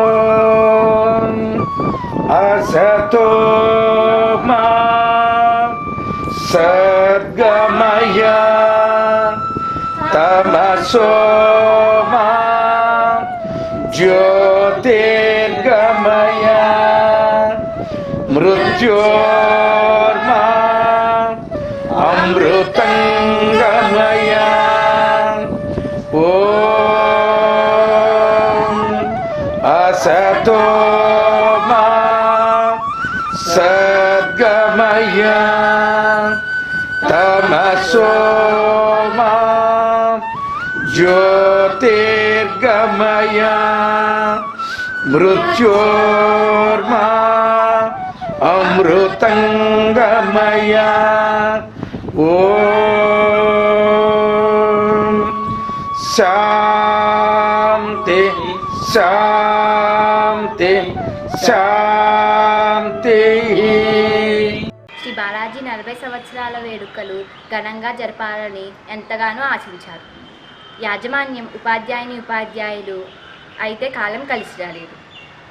Om Asato Ma Sadgamaya Tamaso Ma Jyotirgamaya Mrityorma Amrutangamaya. Om Asato Ma Sadgamaya Tamaso Ma Jyotirgamaya Mrityorma Amrutangamaya. Om Shanti Shanti Shanti. Shri Balaji 40 సంవత్సరాల వేడుకలు ఘనంగా జరపాలని ఎంతగానో ఆశించారు. యాజమాన్యం, ఉపాధ్యాయులు అయితే కాలం కలిసి రాలేదు.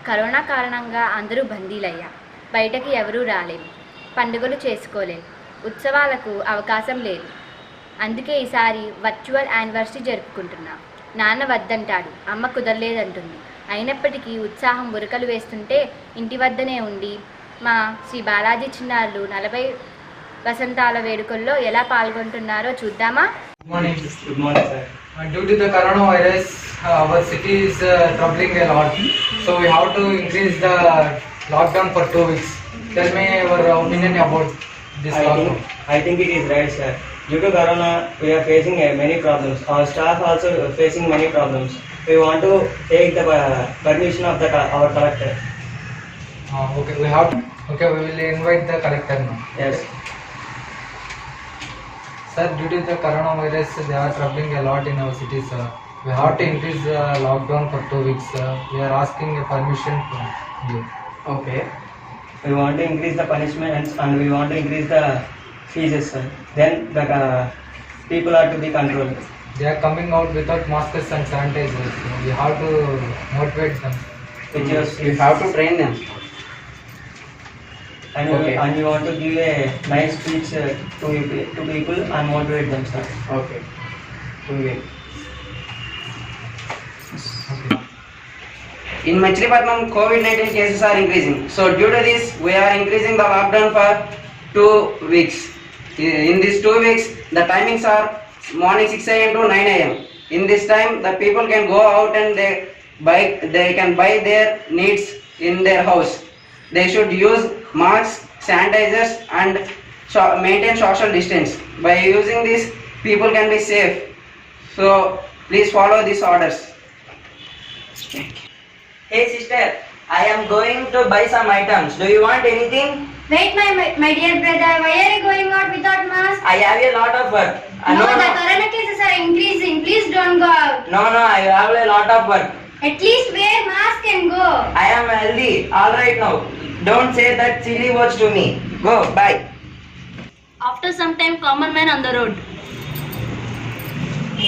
కరోనా కారణంగా అందరూ బందీలయ్యారు. బయటకి ఎవరూ రాలేరు, పండుగలు చేసుకోలేరు, ఉత్సవాలకు అవకాశం లేదు. అందుకే ఈసారి వర్చువల్ యానివర్సరీ జరుపుకుంటున్నాం. నాన్న వద్దంటాడు, అమ్మ కుదరలేదంటుంది. అయినప్పటికీ ఉత్సాహం ఉరకలు వేస్తుంటే ఇంటి వద్దనే ఉండి మా శ్రీ బాలాజీ చిన్నారులు 40 వసంతాల వేడుకల్లో ఎలా పాల్గొంటున్నారో చూద్దామా? Good morning. Good morning, sir. Due to the coronavirus, our city is troubling a lot. So we have to increase the lockdown for 2 weeks. Tell me your opinion about this lockdown. I think it is right, sir. Due to corona, we are facing many problems. Our staff also facing many problems. We want to take the permission of our collector. Okay, we have to. Okay, we will invite the collector now. Yes. Sir, due to the coronavirus, they are troubling a lot in our city, sir. We have to increase the lockdown for 2 weeks, sir. We are asking a permission from you. Okay. We want to increase the punishments and we want to increase the fees, sir. Then the people are to be controlled. They are coming out without masks and sanitizers. So we have to motivate them. We have to train them. And, Okay. and you want to give a nice speech to people and motivate them, sir. Okay. Okay. Okay. In Machilipatnam, COVID-19 cases are increasing. So due to this, we are increasing the lockdown for 2 weeks. In these 2 weeks, the timings are morning 6 a.m. to 9 a.m. In this time, the people can go out and they can buy their needs in their house. They should use masks, sanitizers and maintain social distance. By using this, people can be safe. So please follow these orders. Hey sister, I am going to buy some items. Do you want anything? Wait, my dear brother, why are you going out without mask? I have a lot of work. The corona cases are increasing. Please don't go out. No, I have a lot of work. At least wear mask and go. I am healthy. All right now. Don't say that silly words to me. Go, bye. After some time, common man on the road.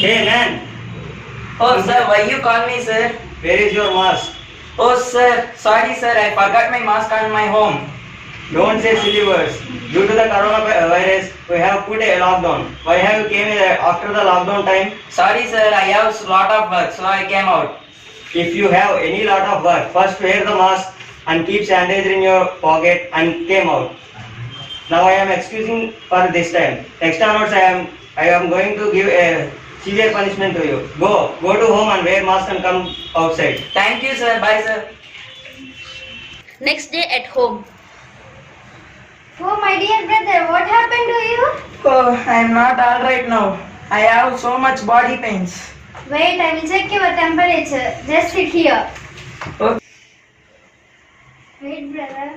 Hey man, Oh sir, why you call me sir? where is your mask? Oh sir, sorry sir, I forgot my mask on my home. Don't say silly words. Due to the coronavirus, we have put a lockdown. Why have you came after the lockdown time? Sorry sir, I have a lot of work, so I came out. If you have any lot of work, first wear the mask and keep sanitizer in your pocket and came out. Now I am excusing for this time. Next onwards I am going to give a severe punishment to you. Go to home and wear mask and come outside. Thank you sir, bye sir. Next day at home. Oh, my dear brother, what happened to you? Oh, I am not all right now. I have so much body pains. Wait, I will check your temperature. Just sit here. Okay. Wait, brother.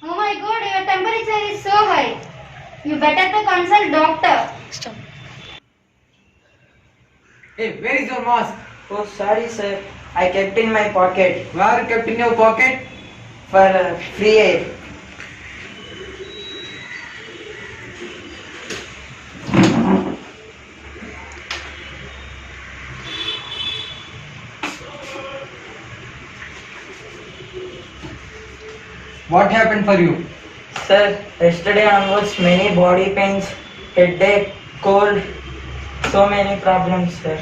Oh my God, your temperature is so high. You better to consult doctor. Stop. Hey, where is your mask? Oh, sorry sir. I kept in my pocket Where kept in your pocket? for free air. What happened for you? Sir, yesterday onwards many body pains, headache, cold, so many problems, sir.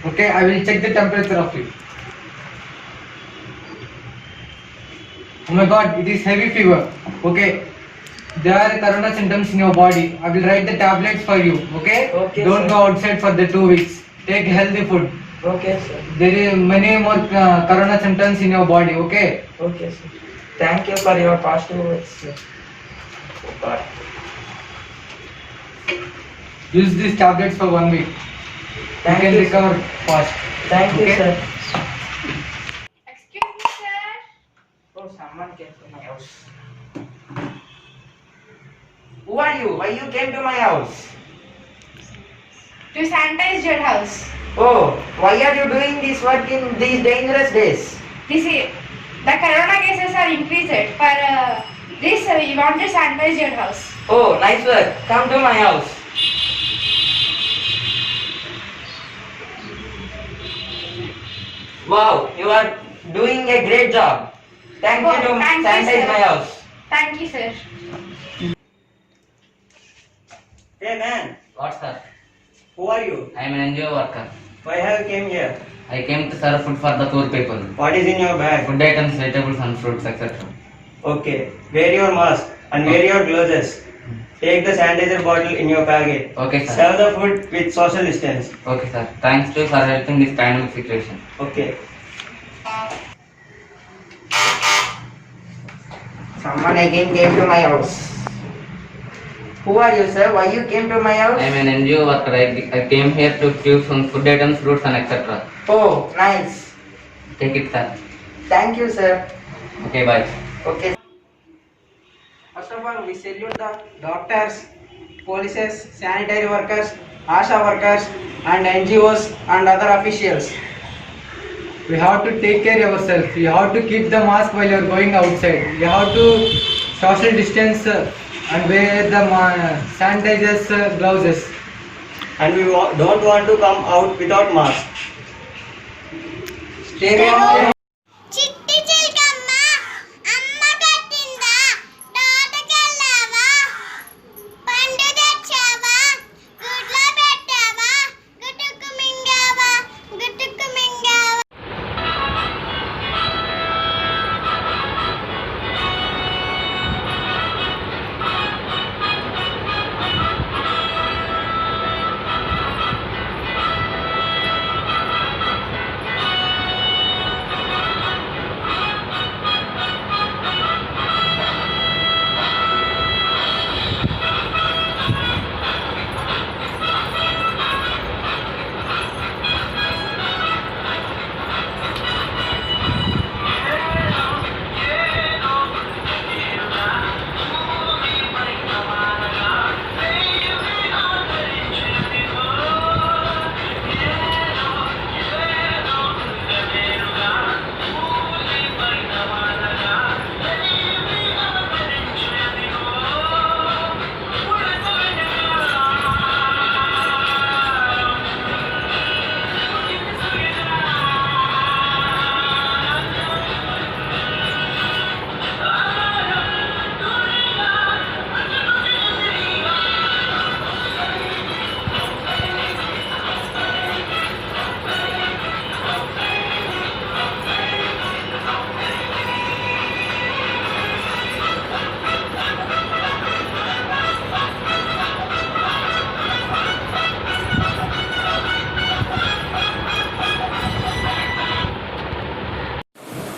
Okay, I will check the temperature of you. Oh my god, it is heavy fever. Okay. There are corona symptoms in your body. I will write the tablets for you. Okay? Okay, Don't sir. go outside for the 2 weeks. Take healthy food. Okay, sir. There is many more corona symptoms in your body. Okay? Okay, sir. Thank you for your positive words, sir. God. Use these tablets for 1 week. Thank you can you, recover fast. Thank you, Okay? sir. Excuse me, sir. Oh, someone came to my house. Who are you? Why you came to my house? To sanitize your house. Oh, why are you doing this work in these dangerous days? This is the corona cases are increased. For this, we want to sanitize your house. Oh, nice work. Come to my house. Wow, you are doing a great job. Thank Oh, you to thank you, sanitize sir. my house. Thank you, sir. Hey man, What, sir? who are you? I am an NGO worker. Why have you came here? I came to serve food for the poor people. What is in your bag? Food items, vegetables and fruits, etc. Okay, wear your mask and wear your gloves. Take the sanitizer bottle in your packet. Okay, sir. Serve the food with social distance. Okay, sir. Thanks to for helping this pandemic situation. Okay. Someone again came to my house. Who are you, sir? Why you came to my house? I am an NGO worker. I came here to give some food items, fruits and etc. Oh, nice. Take it, sir. Thank you, sir. Okay, bye. Okay. First of all, we salute the doctors, polices, sanitary workers, ASHA workers, and NGOs and other officials. We have to take care of ourselves. You have to keep the mask while you are going outside. You have to social distance and wear the sanitizers, gloves. And we don't want to come out without mask. Stay home. చిట్టి చిలకమ్మ అమ్మ కట్టిందా తోటకెళ్ళావా పండు తెచ్చావా గుడ్లో పెట్టావా గుట్టుకు మింగావా గుట్టుకు మింగావా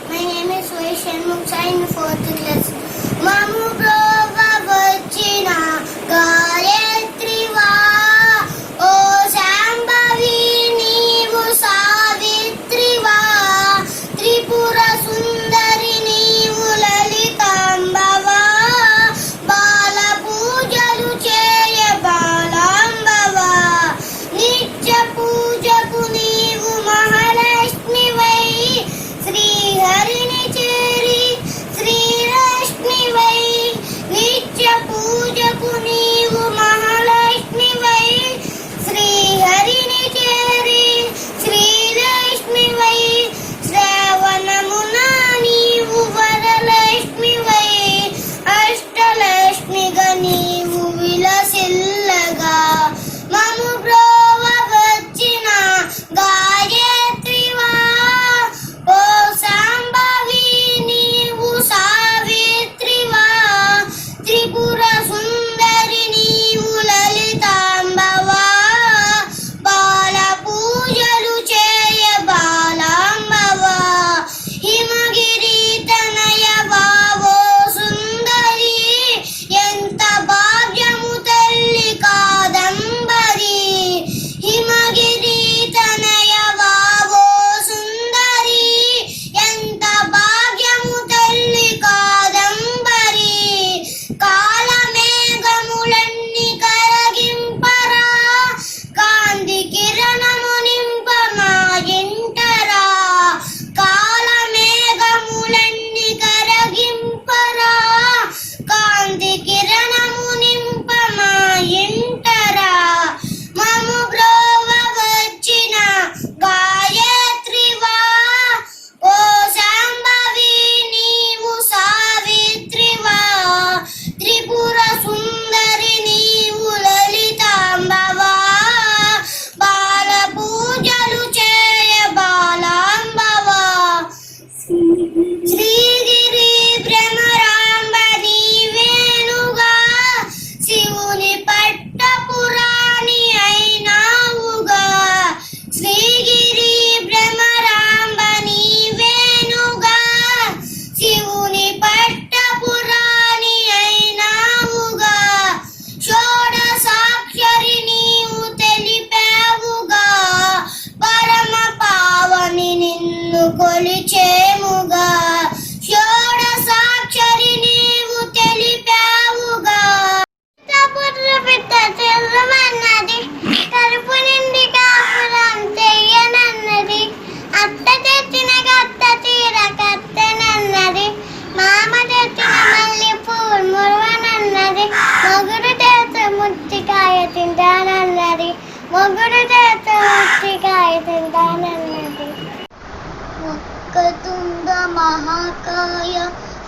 My name is Suresh Shanmukha in 4th class. Mamu Prova Vachina Gayatriva O Shambhavi Neevu Savitriva Tripura Sundari Neevu Lalitambava Bala Pujalu Cheya Balambava Nitya Pujaku Neevu Mahalakshmi Vai Sri Harini Cheri Sri Rashmi Vai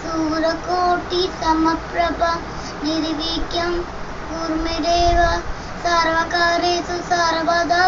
सूरकोटि समप्रभ निर्विघ्नं कुर्मदेव सर्वकार्येषु सर्वदा.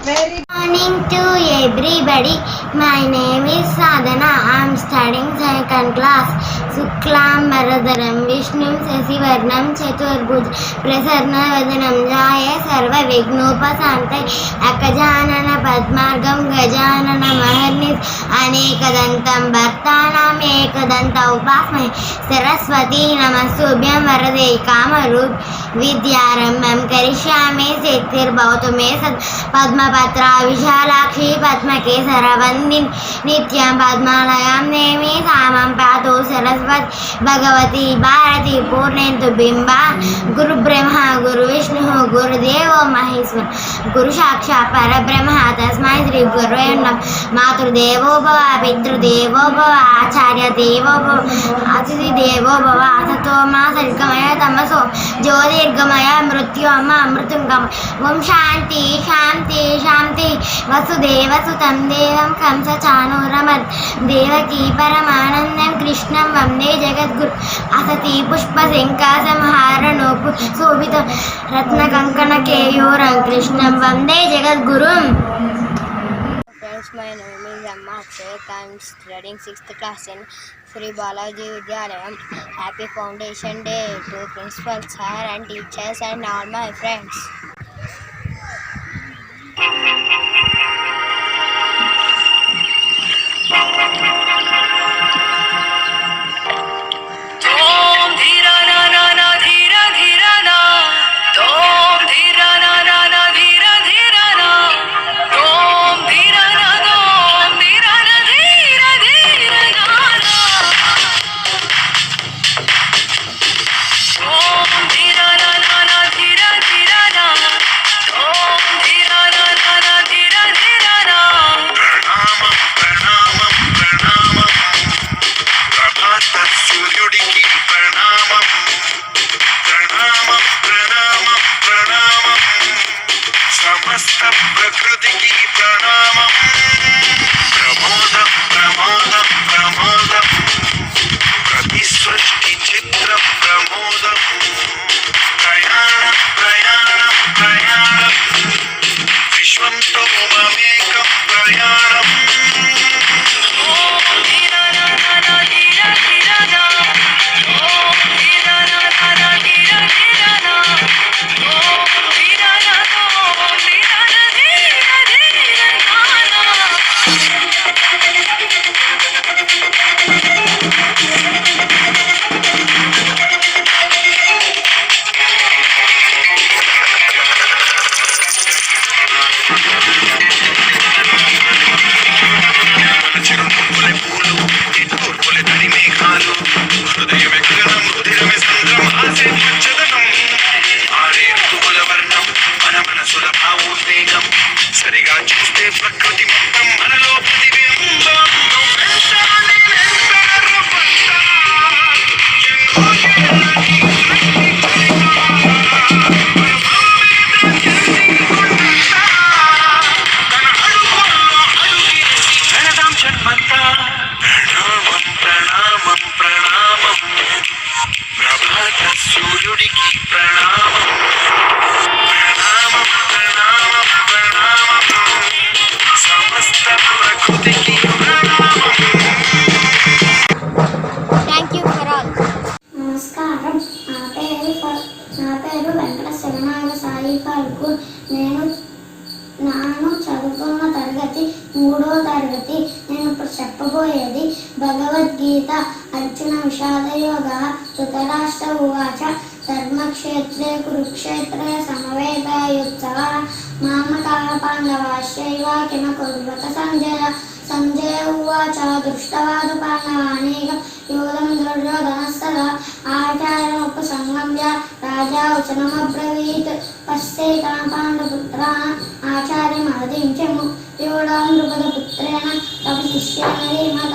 Very morning to everybody. My name is Sadhana. I am studying second class. Suklam Bharadharam Vishnum Sasivarnam Chaturbhuj Prasarna Vadanam Jaya Sarva Vignopasantai Akajanana Padmargam Gajanana Maharnis Anekadantam Bhartanam Ekadanta Upasmai Saraswati Namasubhyam Varade Kamarup Vidyarambam Karishyame Setir Bhautame Sad Padma Patra Vishalakshi Padmakesara Vandin Nityam Padmalayam Nemi Samam Pato Saraswati Bhagavati Bharati Purnentu Bimba Guru Brahma Guru Vishnu Guru Devo Maheswara Guru Shaksha Parabrahma Tasmai Shri Guru Nam Matru Devo Bhava Pitru Devo Bhava Acharya Devo Bhava Atiti Devo Bhava Asato Ma Sargamaya Tamaso Jyotirgamaya Mrutyama Amrutungam Om Shanti Shanti Shanti Vasudeva Sutam Devam Kamsa Chanuramad Devaki Paramanandam Krishnam Vande Jagadguru Asati Pushpa Sinkasam Haranopu Sobhita Ratna Kankana Keyoram Krishnam Vande Jagadguru. Friends, my name is Amma Akshay. I am studying 6th class in Sri Balaji Vidyalayam. Happy Foundation Day to principal sir and teachers and all my friends. Thank you for all. నమస్కారం. నా పేరు వెంకట శివనాగ సాయి ఫాల్కు. నేను చదువుకున్న తరగతి 3వ తరగతి. నేను ఇప్పుడు చెప్పబోయేది భగవద్గీత. అర్జున విషాద యోగ ధృతరాష్ట్ర ఉవాచ ధర్మక్షేత్రే కురుక్షేత్రే సమవేతయుత్సవ మామకాః పాండవాశ్చైవ కిమ కుర్వత సంజయ. సంజయ ఉవాచ దృష్టవాదు పాండవానేకం యోధం దుర్యోధనస్తదా ఆచార్యముపసంగమ్య రాజా వచనమబ్రవీత్ పశ్చేతాం పాండపుత్రాన్ ఆచార్యమహదించము యోధాం ద్రుపదపుత్రేణ తపశిష్యేన ధీమత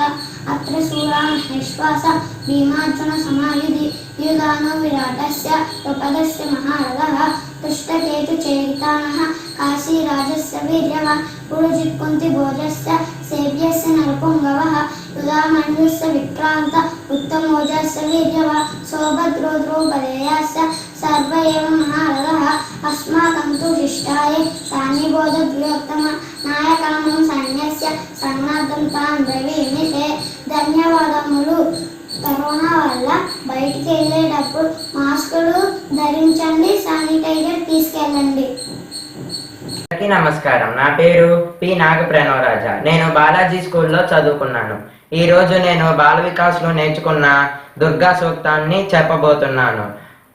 అత్ర శూరాన్ నిశ్వాస భీమార్జున సమాయుధి యుధానో విరాటస్య ద్రుపదస్య మహారథః పృష్ఠకేతు చేరితానః కాశీరాజస్య వీర్యవాన్ పురుజిత్ కుంతిభోజస్య సేవ్యస్య నరపుంగవః उदामन्युस्य विक्रान्त उत्तमोजस्य वीर्यवा सौभद्रो द्रौपदेयस्य सर्व एव महारथः अस्माकं तु शिष्टाय तानि बोधद्व्योत्तम नायकानं సైన్యస్య సన్నద్ధం తాన్ బ్రవీమితే. ధన్యవాదములు. కరోనా వల్ల బయటికి వెళ్ళేటప్పుడు మాస్కులు ధరించండి, శానిటైజర్ తీసుకెళ్ళండి. అందరికీ నమస్కారం. నా పేరు పి నాగప్రణవరాజా. నేను బాలాజీ స్కూల్లో చదువుకున్నాను. ఈ రోజు నేను బాల వికాస్లో నేర్చుకున్న దుర్గా సూక్తాన్ని చెప్పబోతున్నాను.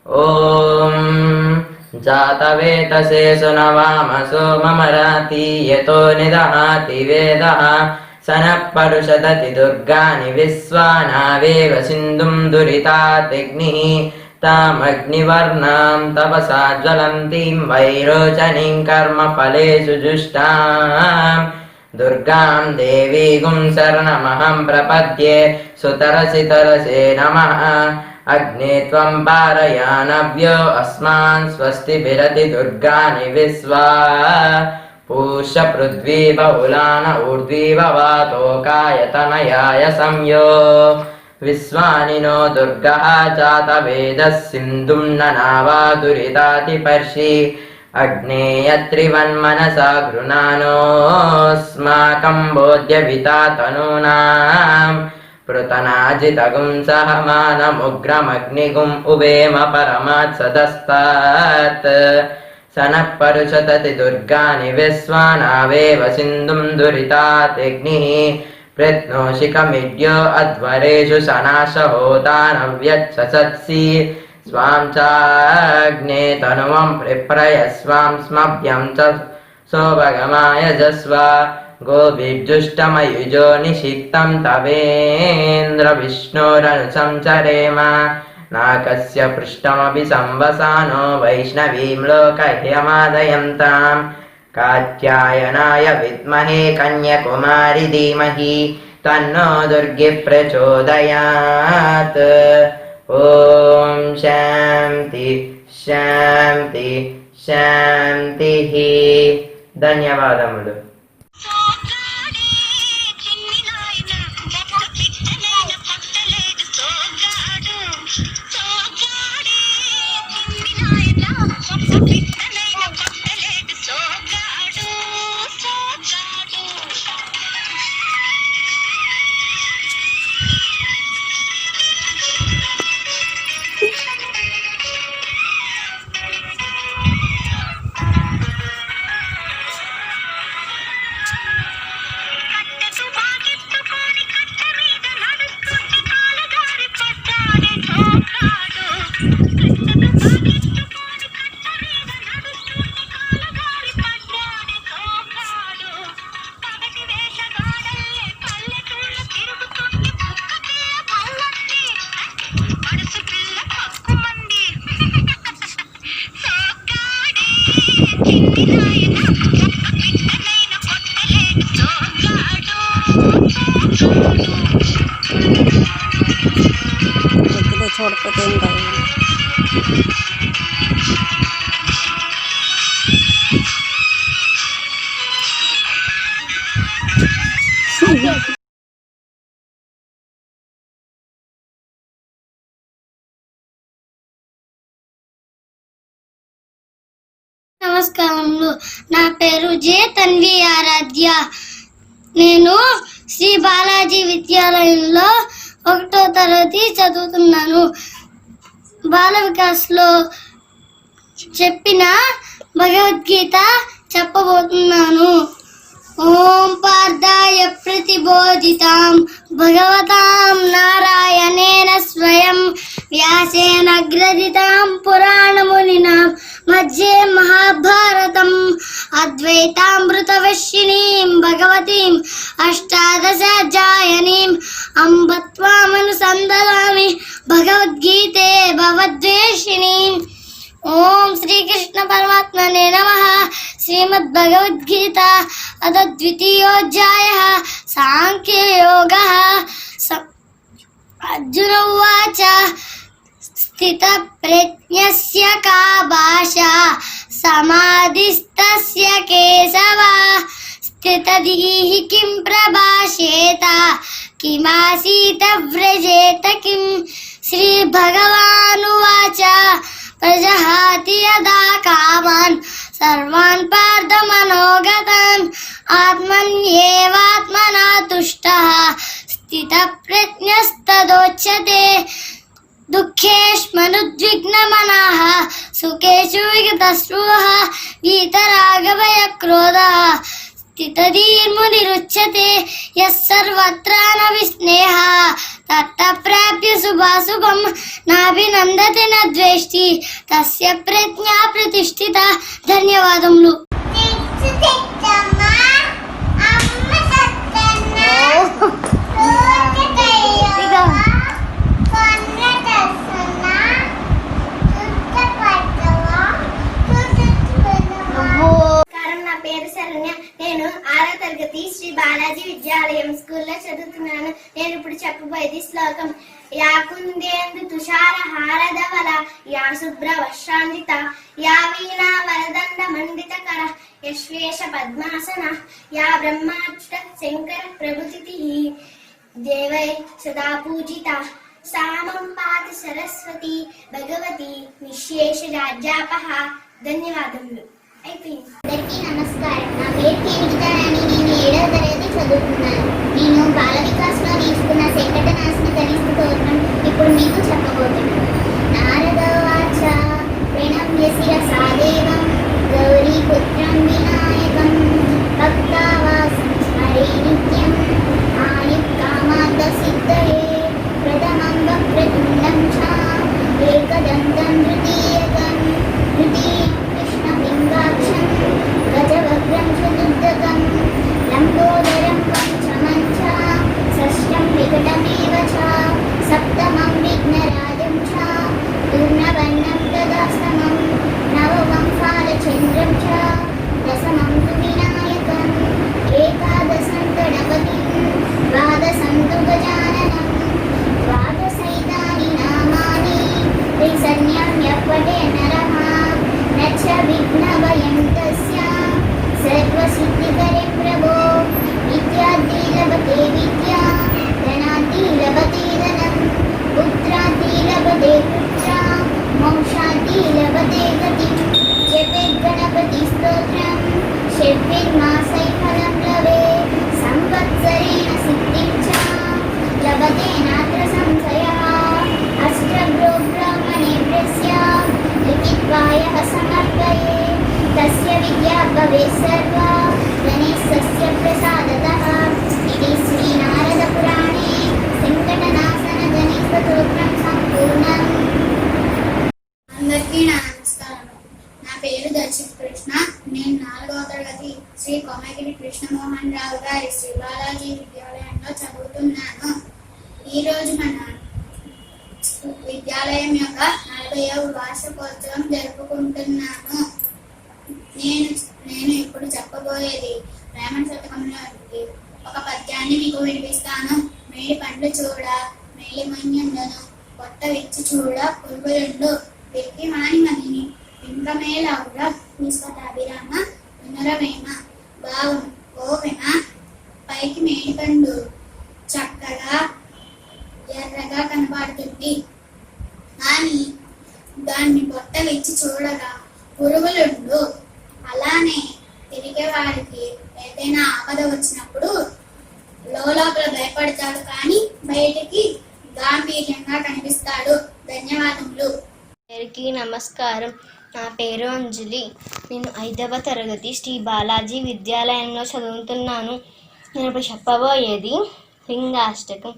ఓం జాతవేతసే సునవామసో మమరాతి యతో నిదహాతి వేదః సనః పరుషదతి దుర్గాని విశ్వానావేవ సింధుం దురితాతిగ్నిః తామగ్నివర్ణాం తపసా జ్వలంతీం వైరోచనీం కర్మఫలేషు జుష్టాం దుర్గాం దేవీగుం శరణమహం ప్రపద్యే సుతరసి తరసే నమః. అగ్నే త్వం పారయానవ్యో అస్మాన్ స్వస్తి బిరతి దుర్గాని విశ్వా పూష్య పృథ్వీ బహుళాన ఊర్ధ్వీవ వాతోకాయతనయాయ సంయో విశ్వాని నో దుర్గః జాతవేదః సింధుం ననావా దురితాతిపర్షి అగ్నేయత్రివన్మనసా గృణానోస్మాకం బోధ్యవితా తనూనాం పృతనాజితగుం సహమానముగ్రమగ్నిగుం ఉవేమ పరమాత్ సదస్తాత్ సనః పరుషతతి దుర్గాని విశ్వానావేవ సింధుం దురితాతిగ్నిః ప్రత్నోషికమిడ్యో అధ్వరేషు సనాశహోతానవ్యచ్చసత్సి స్వాం చాగ్నే తనువం ప్రిప్రయస్వాం స్మభ్యం చ సోభగమాయ జస్వ గోభిర్జుష్టమయుజో నిషిక్తం తవేంద్ర విష్ణోరను సంచరేమ నాకస్య పృష్టమపి సంవసానో వైష్ణవీం లోకహ్యమాదయంతాం కాత్యాయనాయ విద్మహే కన్యకుమారి ధీమహి తన్నో దుర్గి ప్రచోదయాత్. ఓం శాంతి శాంతి శాంతి. ధన్యవాదములు. చూడకపోతే ఏం కాదు. నమస్కారములు. నా పేరు జే తన్వి ఆరాధ్య. నేను శ్రీ బాలాజీ విద్యాలయంలో 1వ తరగతి చదువుతున్నాను. బాల వికాస్లో చెప్పిన భగవద్గీత చెప్పబోతున్నాను. ఓం పార్థాయ ప్రతిబోధితాం భగవతాం నారాయణేన స్వయం వ్యాసేన గ్రథితాం పురాణమునినాం మధ్యే మహాభారతం అద్వైతామృతవర్షిణీం భగవతీం అష్టాదశాధ్యాయనీం అంబ త్వామనుసందదామి భగవద్గీతే భవద్వేషిణీం. ఓం శ్రీకృష్ణ పరమాత్మనే నమః. శ్రీమద్ భగవద్గీత అథ ద్వితీయోధ్యాయః సాంఖ్యయోగः. అర్జున ఉవాచ స్థిత ప్రజ్ఞస్య కా భాషా సమాధిస్తస్య కేశవ స్థితధీః కిం ప్రభాషేత किमासीत व्रजेत किं श्रीभगवानुवाच प्रजहाति यदा कामान् सर्वान् पार्थमनोगतान् आत्मन्येवात्मना तुष्टः स्थितप्रज्ञस्तदोच्यते दुःखेष्मनुद्विग्नमनः सुखेषु विगतस्पृहः वीतरागभयक्रोधः स्थितधीर्मुनिरुच्यते यः सर्वत्र न विस्नेहः ततः प्राप्य शुभाशुभं नाभिनन्दति न द्वेष्टि तस्य प्रज्ञा प्रतिष्ठिता. ధన్యవాదములు. నా పేరు శరణ్య. నేను 6వ తరగతి శ్రీ బాలాజీ విద్యాలయం స్కూల్లో చదువుతున్నాను. నేను ఇప్పుడు చెప్పబోయేది శ్లోకం. యా కుందేందు తుషార హారధవల యా శుభ్ర వర్షాంజిత యా వీణా వరదండ మండిత కర యశ్వేష పద్మాసన యా బ్రహ్మాచ్యుత శంకర ప్రభుతిథి దేవై సదా పూజిత సామం పాతి సరస్వతి భగవతి నిశేష రాజ్యాపహ. ధన్యవాదములు. అందరికీ నమస్కారం. నా పేరు కేనికితారాణి. నేను 7వ తరగతి చదువుతున్నాను. నేను బాల వికాస్లో తీసుకున్న శంకటనాశన గణేశ స్తోత్రం ఇప్పుడు మీకు చెప్పబోతున్నాను. నారదవాచ ప్రణమ్య శిరసాదేవం గౌరీపుత్రం వినాయకం భక్తావాసం హరే నిత్యం ఆయుక్కామార్థసిద్ధయే ప్రథమం వక్రతుండం చ ఏకదంతం తృతీయకం తృతీయం కృష్ణలింగాక్షం గజవక్రం చతుర్థకం లంబోదరం పంచమం చ షష్ఠం వికటమేవ చ సప్తమం విఘ్నరాజం చ పూర్ణవర్ణం తదాస్తమం నవమం ఫాలచంద్రం చ దశమం తు వినాయకం ఏకాదశం గణపతిం ద్వాదశం తు గజాననం ద్వాదశైతాని నామాని త్రిసంజ్ఞమ్యపఠే నరః నచ విఘ్నభయం తస్య సర్వసిద్ధికరే ప్రభో విద్యార్థి లభతే విద్యా ధనార్థి లభతే ధనం పుత్రార్థి లభతే పుత్ర మోక్షార్థి లభతే గతిం జపేత్ గణపతి స్తోత్రం షడ్విర్మాసై ఫలం లభే సంవత్సరేణ సిద్ధిం చ లభతే నాత్ర సంశయః అష్టభ్రో బ్రాహ్మణేభ్యస్య లిఖిత్వాయః సమర్పయే తస్య విద్యా భవేత్ సర్వా గణేశస్య ప్రసాదతః. ఇది శ్రీ నారద పురాణే వెంకటనాశన గణేశ స్తోత్రం సంపూర్ణం. అందరికీ నా నమస్కారం. నా పేరు దర్శిత్ కృష్ణ. నేను 4వ తరగతి శ్రీ కొమగిరి కృష్ణమోహన్ రావు గారి శ్రీ బాలాజీ విద్యాలయంలో చదువుతున్నాను. ఈరోజు మన విద్యాలయం యొక్క 40వ వార్షికోత్సవం జరుపుకుంటున్నాను. నేను ఇప్పుడు చెప్పబోయేది వేమన శతకంలో ఒక పద్యాన్ని మీకు వినిపిస్తాను. మేడి పండ్లు చూడ మేలి మన్యందను కొత్త విచ్చి చూడ పురుగులుండు వెక్కి మాని మనిని ఇంకమేలవుడ నిస్వతాభిరామ వినురవేమ భావం ఓవెన పైకి మేడి పండు చక్కగా ఎర్రగా కనబడుతుంది కానీ దాన్ని పొట్ట విచ్చి చూడగా పురుగులుండు. అలానే తిరిగే వారికి ఏదైనా ఆపద వచ్చినప్పుడు లోపల భయపడతాడు కానీ బయటికి గాంభీర్యంగా కనిపిస్తాడు. ధన్యవాదములు. అందరికీ నమస్కారం. నా పేరు అంజలి. నేను 5వ తరగతి శ్రీ బాలాజీ విద్యాలయంలో చదువుతున్నాను. నేను ఇప్పుడు చెప్పబోయేది లింగాష్టకం.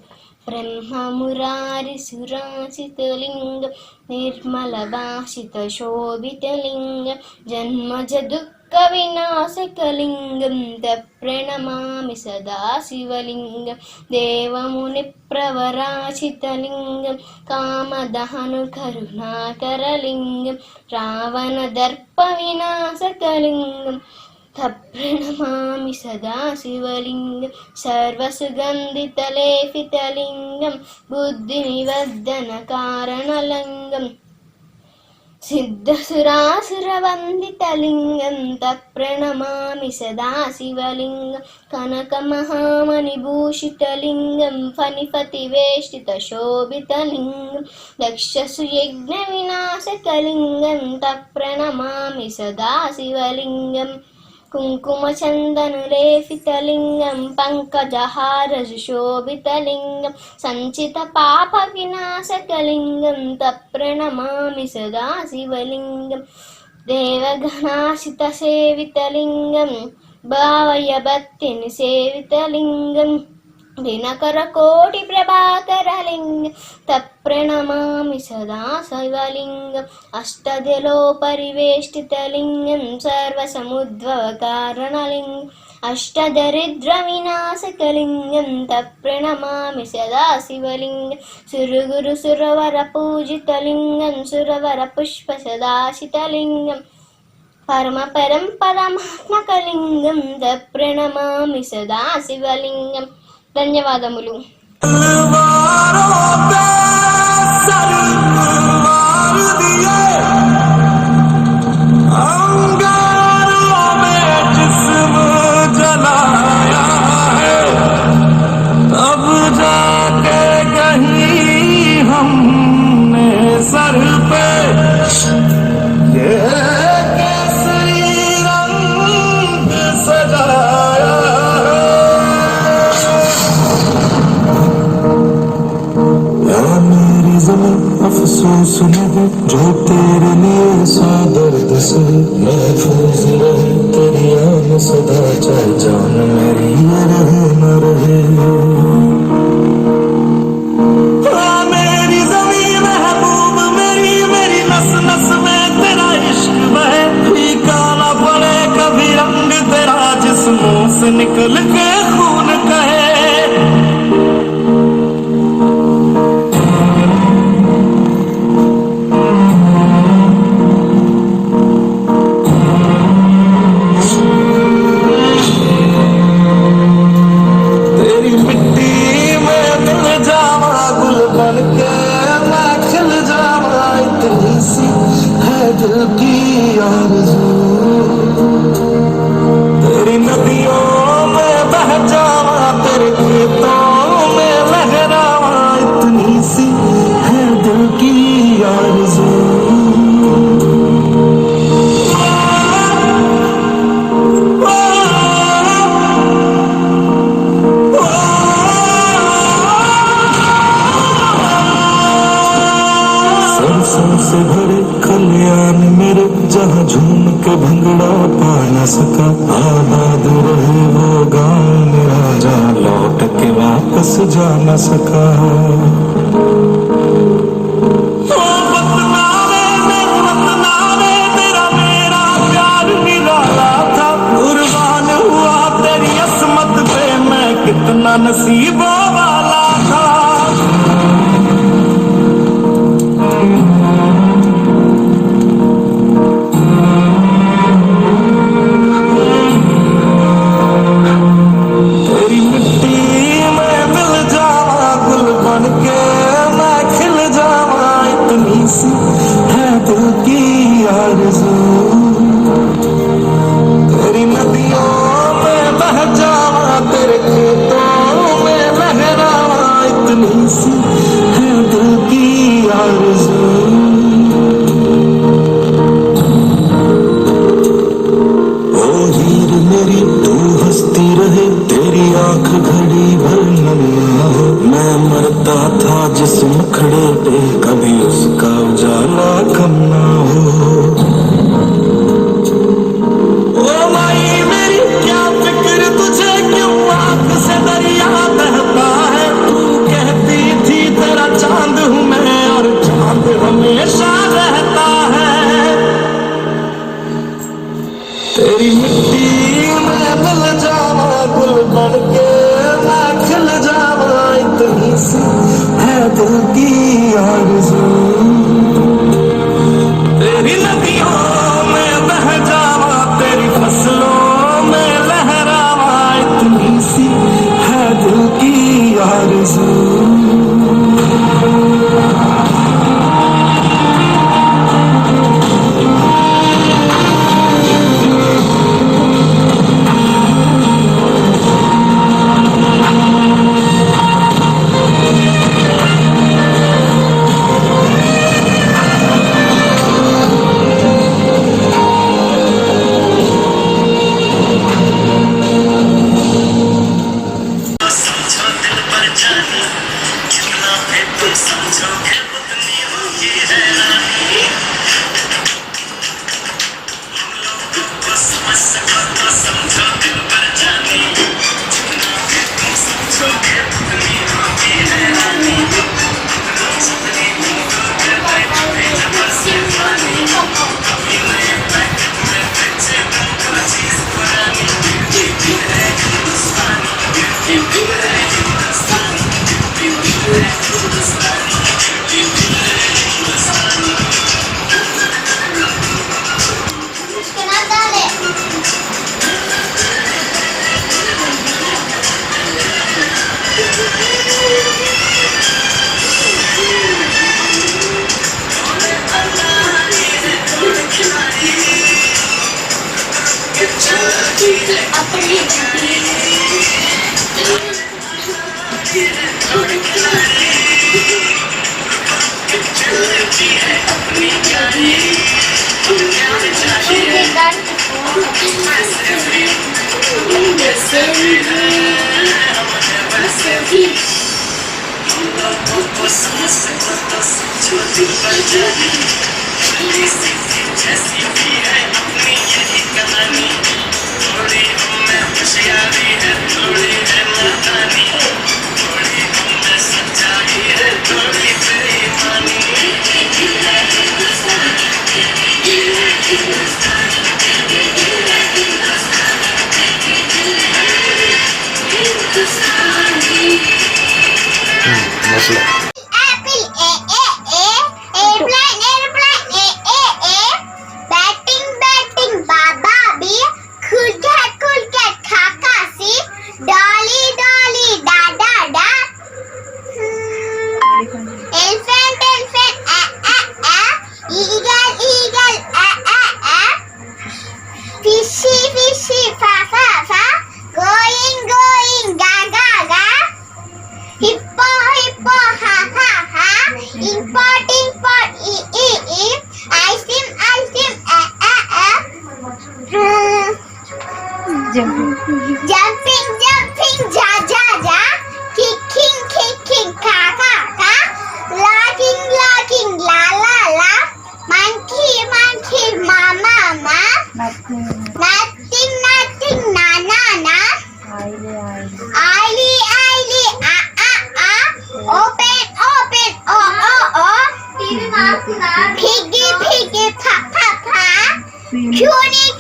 బ్రహ్మమురారి సురాసితలింగం నిర్మల భాషిత శోభితలింగం జన్మజ దుఃఖ వినాశకలింగం ప్రణమామి సదా శివలింగం దేవముని ప్రవరాచితలింగం కామదహను కరుణాకరలింగం రావణ దర్ప వినాశకలింగం ప్రణమామి సదా శివలింగం సర్వసుగంధితలేఫితలింగం బుద్ధి నివర్ధన కారణలింగం सिद्धसुरासुरवन्दितलिङ्गं तत्प्रणमामि सदा शिवलिङ्गं कनकमहामणिभूषितलिङ्गं फणिपतिवेष्टितशोभितलिङ्गं दक्षसुयज्ञविनाशकलिङ्गं तत्प्रणमामि सदा शिवलिङ्गं कुङ्कुमचन्दनलेपितलिङ्गं पङ्कजहारशोभितलिङ्गं सञ्चितपापविनाशकलिङ्गं तत्प्रणमामि सदा शिवलिङ्गं देवगणासितसेवितलिङ्गं भावय भक्तिनिसेवितलिङ्गं दिनकरकोटिप्रभाकरलिङ्गं तत्प्रणमामि सदा शिवलिङ्गम् अष्टदलोपरिवेष्टितलिङ्गं सर्वसमुद्भवकारणलिङ्गम् अष्टदरिद्रविनाशकलिङ्गं तत्प्रणमामि सदा शिवलिङ्गं सुरगुरुसुरवरपूजितलिङ्गं सुरवरपुष्पसदाशितलिङ्गं परमपरं परमात्मकलिङ्गं तत्प्रणमामि सदा शिवलिङ्गं ధన్యవాదములు. अब जाके कहीं हमने सर पे ये केसरी रंग सजाया मेरी ज़मीं अफसोस नहीं जो तेरे लिए सा दर्द से महफूज रहे तेरी आन सदा चाहे जान मेरी ये रहे न रहे मेरी ज़मीं महबूब मेरी मेरी नस नस में तेरा इश्क बहे फीका ना पड़े कभी रंग तेरा जिस्मों से निकल के खून कहे तेरी नदियों में बह जावा तेरे खेतों में लहरावा इतनी सी है दिल की आरज़ू सरसों से भरे खलियान मेरे जहाँ झूम के भंगड़ा पा न सका आबाद रहे वो गाँव मेरा जहाँ लौट के वापस जा न सका तेरा मेरा प्यार निराला था कुर्बान हुआ तेरी असमत पे मैं कितना नसीबों वाला था तेरी मिट्टी में मिल जावा गुल बन के मैं खिल जावा इतनी सी है दिल की आरज़ू तेरी नदियों में बह जावा तेरे खेतों में लहरावा इतनी सी है दिल की आरज़ू मेरी तू हंसती रहे तेरी आंख घड़ी भर नन्हा हो मैं मरता था जिस मुखड़े पे कभी उसका उजाला कम ना हो ओ माई मेरी क्या फिक्र तुझे क्यों आंख से दरिया बहता है तू कहती थी तेरा चांद हूँ मैं और चांद हमेशा रहता है तेरी मिट्टी में मिल जावा गुल बन के मैं खिल जावा इतनी सी है दिल की आरज़ू Apple A, airplane A, batting Baba B, cool cat Kaka C, dolly da elephant eagle fishy fa going ga hippo ha import e ice cream jumping ja kicking ka locking la monkey ma nothing na oily open piggy pa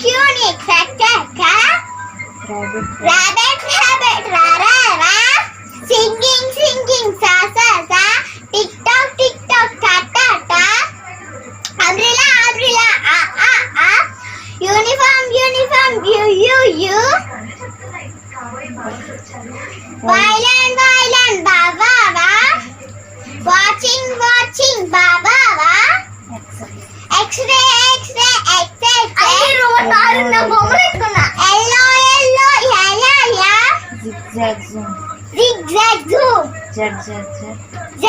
cuny crack rabbit ra singing sa tick tock ta umbrella uniform you violin baba watching baba x-ray zigzag zoom z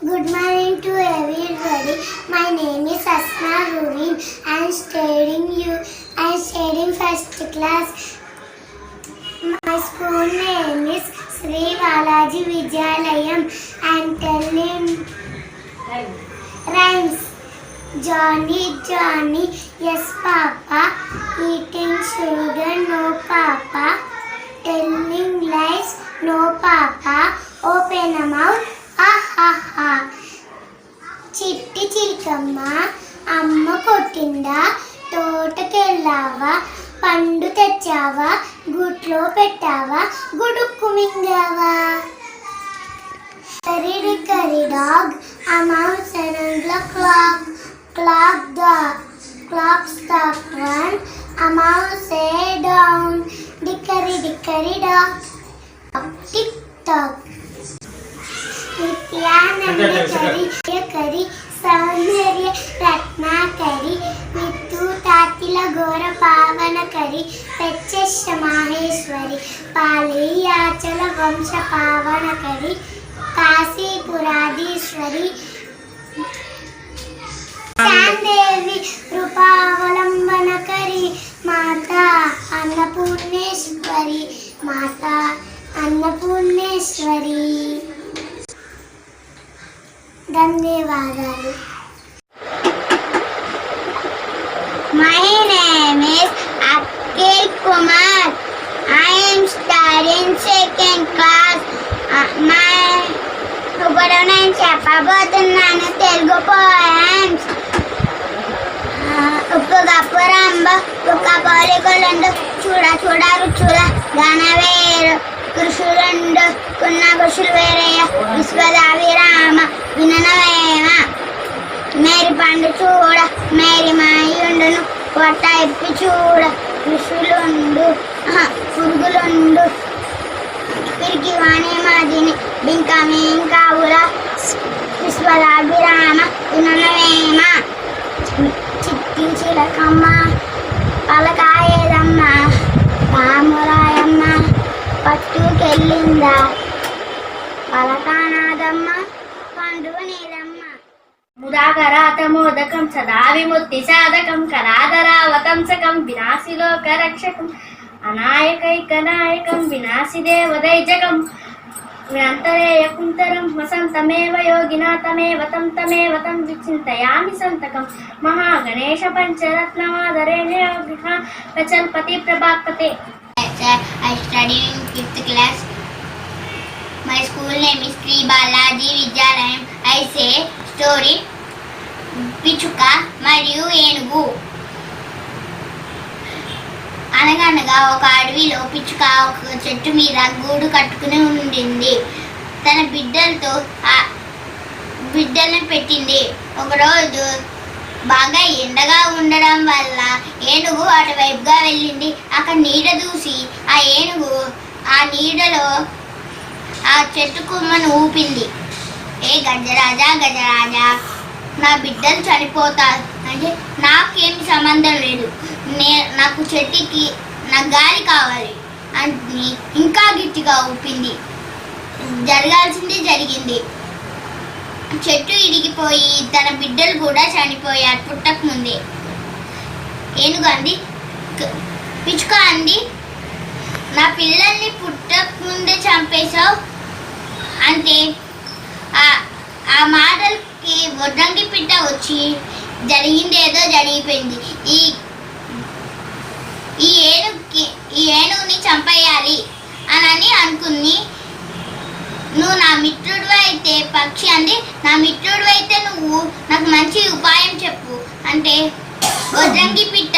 Good morning to everybody. My name is Asma Rubin. I am studying first class. My school name is Sri Balaji Vidyalayam. I am telling rhymes. Johnny, yes papa. Eating sugar, no papa. Telling lies, no papa. Open a mouth, ha ha ha. చిట్టి చిలకమ్మ అమ్మ కొట్టిందా తోటకెళ్ళావా పండు తెచ్చావా గుట్లో పెట్టావా గుడుక్కు మింగావా కరీ dog a mouse and a clock stopped one, a mouse sat down, dickory dock, tick tock. కరి సౌందర్య రత్నాకరి మిత్తు తాతిల ఘోర పావన కరి పెచ్చ మాహేశ్వరి పాలియాచల వంశ పావన కరి కాశీపురాధీశ్వరి శాందేవి కృపావలంబన కరి మాతా అన్నపూర్ణేశ్వరి మాతా అన్నపూర్ణేశ్వరి. ధన్యవాదాలు. My name is Akhil Kumar. I am studying second class. ఇప్పుడు నేను చెప్పబోతున్నాను తెలుగు పోయమ్స్. ఉప్పు కప్పు రంబ కుక్క పోలికలుండు చూడ చూడ రుచుల గణవేరు కృషులుండు కున్న కృషులు వేరయ్య విశ్వదావిరామ విననవేమ మేరి పండు చూడ మేరి మాయుండును పొట్ట ఇప్పి చూడ ఋషులుండు పురుగులుండు పిరికి వాణి మాదిని బింకమేం కావుల విశ్వదాభిరామ విననవేమ చిట్టి చిలకమ్మ పలకాయేదమ్మ రామురాయమ్మ పట్టుకెళ్ళిందా పలకానాదమ్మ పండుగ నీదమ్మ. ముదాకరాతమోదకం సదా విముక్తి సాధకం కరాధరావతంసకం వినాశి లోకరక్షకం అనాయకైకనాయకం వినాశి దేవదైజకం వ్యంతరేయకుంతరం వసంతమేవ యోగినా తమేవ తం విచింతయామి సంతకం మహాగణేశ పంచరత్నమాదరేణ యోగిః ప్రచల్పతి ప్రభాపతే. I study in 5th class. My school name is Sri Balaji Vidyalayam. I say story పిచుక మరియు ఏనుగు. అనగనగా ఒక అడవిలో పిచ్చుక ఒక చెట్టు మీద గూడు కట్టుకుని ఉండింది. తన బిడ్డలను పెట్టింది. ఒకరోజు బాగా ఎండగా ఉండడం వల్ల ఏనుగు అటువైపుగా వెళ్ళింది. అక్కడ నీడ చూసి ఆ ఏనుగు ఆ నీడలో ఆ చెట్టు కొమ్మను ఊపింది. ఏ గజరాజా గజరాజా, నా బిడ్డలు చనిపోతారు అంటే నాకేమి సంబంధం లేదు, నాకు చెట్టుకి నా గాలి కావాలి అని ఇంకా గట్టిగా ఊపింది. జరగాల్సింది జరిగింది. చెట్టు ఇరిగిపోయి తన బిడ్డలు కూడా చనిపోయారు పుట్టక ముందే. ఏనుగు అంది, పిచ్చుక అంది, నా పిల్లల్ని పుట్టక ముందే చంపేశావు అంటే ఆ మాటలకి వడ్రంగి పిట్ట వచ్చి జరిగింది ఏదో జరిగిపోయింది, ఈ ఏనుగుని చంపేయాలి అని అనుకుని, నువ్వు నా మిత్రుడు అయితే పక్షి అంది, నా మిత్రుడు అయితే నువ్వు నాకు మంచి ఉపాయం చెప్పు అంటే వడ్రంగి పిట్ట,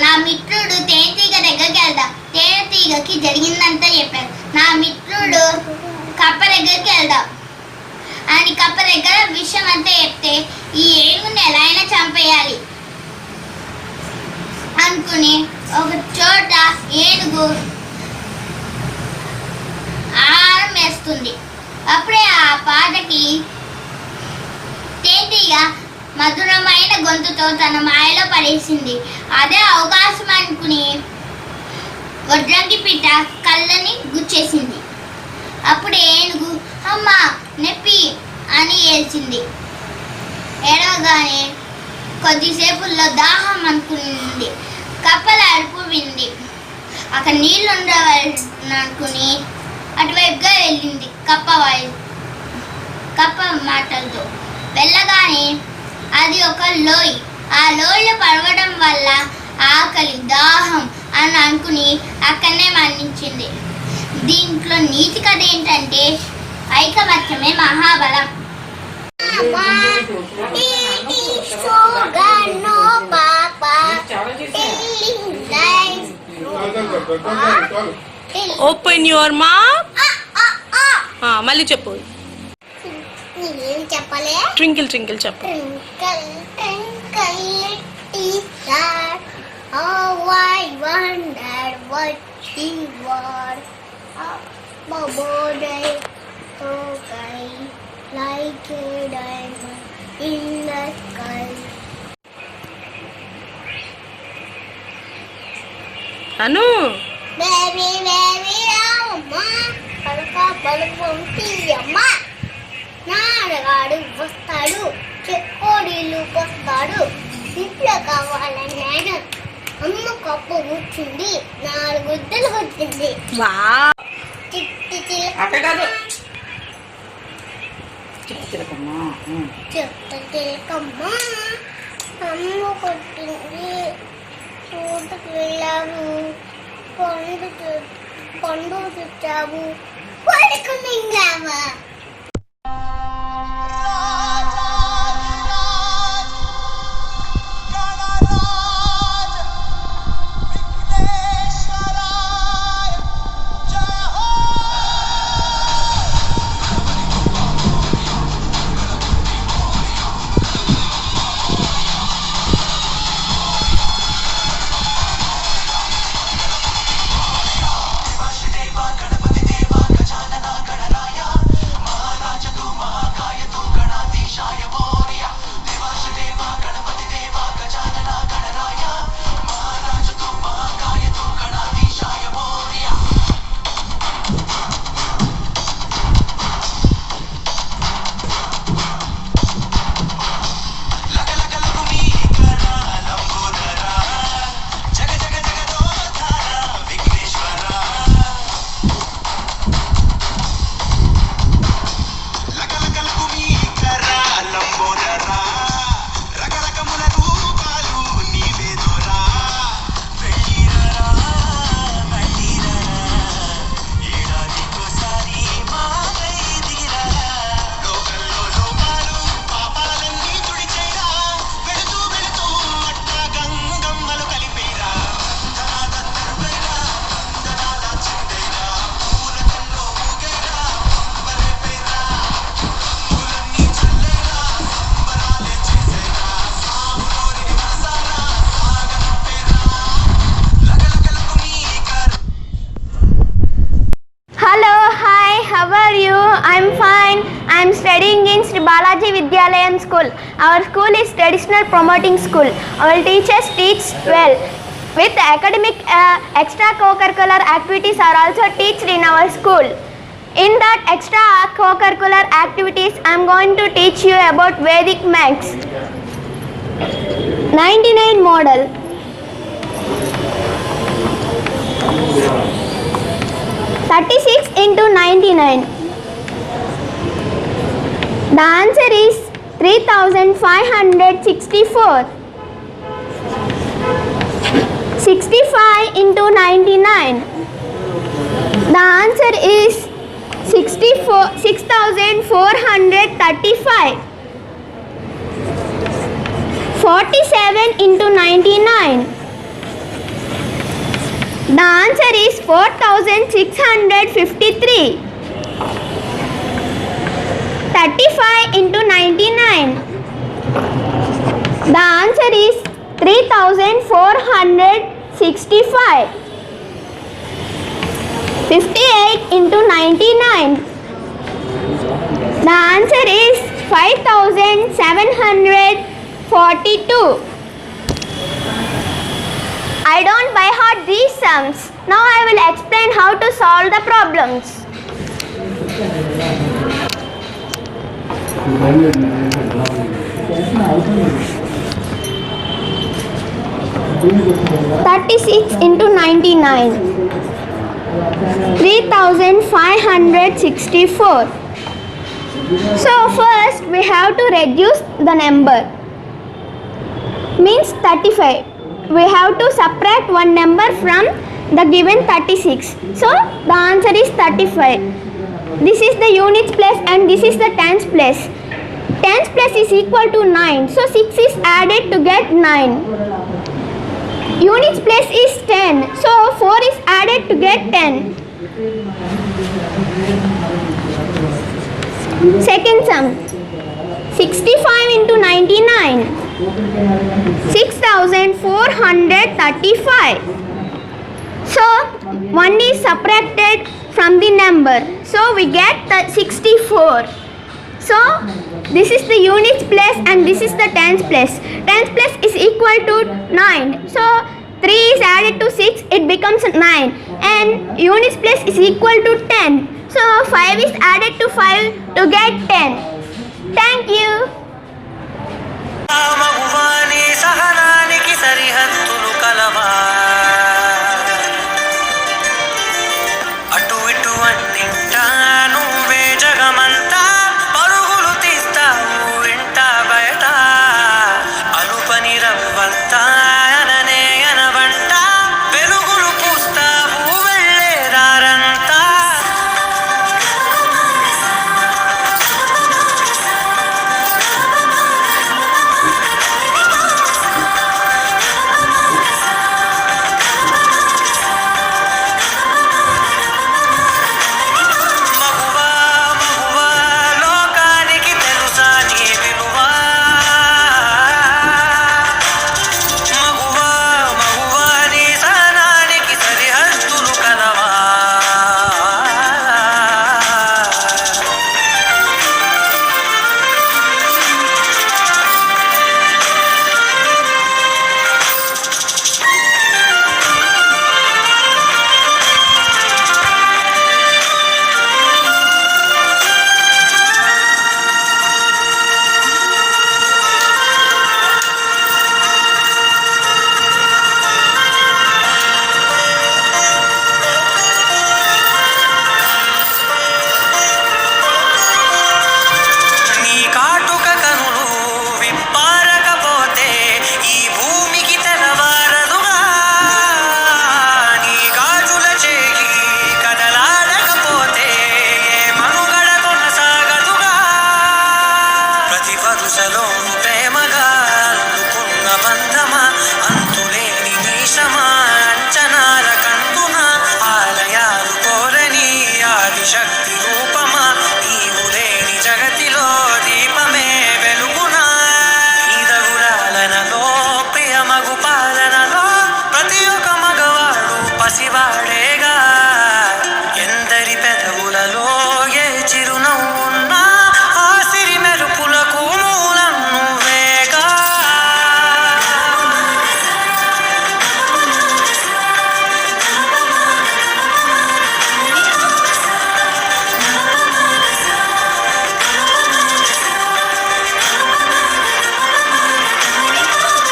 నా మిత్రుడు తేనెటీగ దగ్గరికి వెళ్దాం, తేనెటీగకి జరిగిందంతా చెప్పాడు. నా మిత్రుడు కప్ప దగ్గరికి వెళ్దాం అని కప్ప దగ్గర విషయం అంతా చెప్తే ఈ ఏనుగుని ఎలా అయినా చంపేయాలి అనుకుని ఒక చోట ఏనుగు ఆహారం వేస్తుంది. అప్పుడే ఆ పాటకి తేనెటీగ మధురమైన గొంతుతో తన మాయలో పడేసింది. అదే అవకాశం అనుకుని వడ్రంగి పిట్ట కళ్ళని గుచ్చేసింది. అప్పుడు ఏనుగు అమ్మా నొప్పి అని ఏడ్చింది. ఏడవగానే కొద్దిసేపుల్లో దాహం అనుకుని కప్పల అరుపు వింది. అక్కడ నీళ్ళు ఉండవని అనుకుని అటువైపుగా వెళ్ళింది కప్ప మాటలతో. వెళ్ళగానే అది ఒక లోయ. ఆ లోయలో పడవడం వల్ల ఆకలి దాహం అని అనుకుని అక్కడనే మరణించింది. దీంట్లో నీతి కథ ఏంటంటే ఐకమత్యమే మహాబలం. Open your mouth. మళ్ళీ చెప్పు. చెప్పలే. ట్వింకిల్ ట్వింకిల్ చెప్పు. Oh, I wondered what she was. My body, okay, like a diamond in the sky. Anu Baby, baby, అమ్మా పలుకు తీయమ్మా. నాడగాడు వస్తాడు, చెక్కోడీలు వస్తాడు, ఇంట్లో కావాలని నేను అమ్మ కప్పు కూర్చుంది 4 గుద్దలు కొట్టింది. వా చిట్టి చిలక అక్కడ కాదు. చిలకమ్మ అమ్మ కొట్టింది. తోటకు వెళ్ళాము, పండు చుట్టాము, కొడుకు మింగామా. I'm fine. I'm studying in Sri Balaji Vidyalayam School. Our school is traditional promoting school. Our teachers teach well. With academic extra co-curricular activities are also taught in our school. In that extra co-curricular activities, I'm going to teach you about Vedic maths. 99 model. 36 into 99. The answer is 3564. 65 into 99. The answer is 6435. 47 into 99. The answer is 4653. 35 into 99. The answer is 3465. 58 into 99. The answer is 5742. I don't by heart these sums. Now I will explain how to solve the problems. 36 into 99. 3564. So first we have to reduce the number. Means 35. We have to subtract one number from the given 36. So the answer is 35. This is the units place and this is the tens place. Tens place is equal to 9. So 6 is added to get 9. Units place is 10. So 4 is added to get 10. Second sum. 65 into 99. 6435. So 1 is subtracted from the number. So we get the 64. So this is the units place and this is the tens place. Tens place is equal to 9. So 3 is added to 6, it becomes 9. And units place is equal to 10. So 5 is added to 5 to get 10. Thank you. సహనానికి సరిహద్దులు కలవా అటు ఇటు అన్నింటా నువ్వే జగమంతా పరుగులు తీస్తావు ఇంట బయట అలుపని రవ్వంతా అననే అనవంట వెలుగులు పూస్తావు వెళ్ళేదారంతా మగువా మగువా లోకానికి తెలుసా నీ విలువా మగువా మగువా నీ సహనానికి సరిహద్దులు కలవా నీ కాటుక కనులు విప్పారకపోతే ఈ భూమికి తెలవారదుగా నీ గాజుల చేయి కదలాడకపోతే ఏ మనుగడ కొనసాగదుగా ప్రతి వరుసలోను ప్రేమగా అల్లుకున్న బంధమా అంతులేని మీషమా అంచనాల కందున ఆలయాలు కోరని ఆదిశక్తి రూపమా నీవు లేని జగతిలో దీపమే వెలుగునా ఈదగురాలనలో ప్రియమగు పాలనలో ప్రతి ఒక్క మగవాడు పసివాడేగా ఎందరి పెదవులలో ఏ చిరునవ్వున్నా ఆ సిరి మెరుపులకు మూలం నువ్వేగా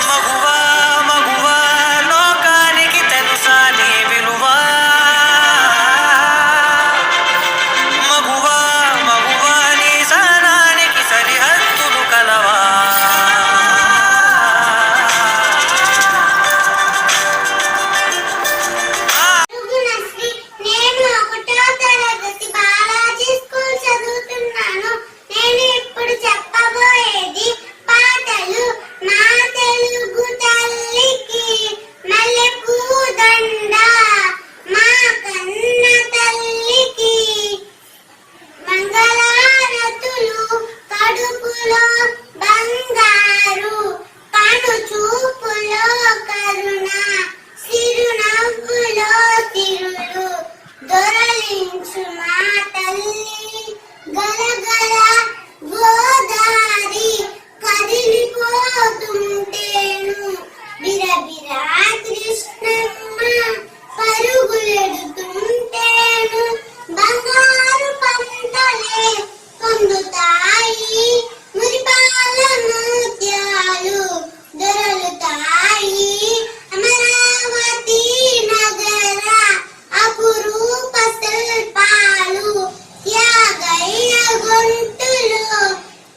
మగువా మగువా లోకానికి తెలుసా నీ విలువా మగువా మగువా నీ సహనానికి సరిహద్దులు కలవా శ్రీ నేను 1వ తరగతి బాలాజీ స్కూల్ చదువుతున్నాను. నేను ఇప్పుడు చెప్పబోయేది పాటలు. మా తెలుగు తల్లికి మల్లెపూ దండ, మా కన్న తల్లికి మంగళారతులు, కడుపులో బంగారు, కను చూపులో కరుణ, సిరునవ్వులో సిరులు దొరలించు మా తల్లి. గలగల గోదారి కదిలిపోతుంటేను బిరబిరా కృష్ణమ్మ పరుగులెడుతుంటేను బంగారు పంటలే పొందుతాయి, మురిపాల ముత్యాలు దొరలుతాయి. అమరావతి నగర అపురూప శిల్పాలు త్యాగైన గొంతులు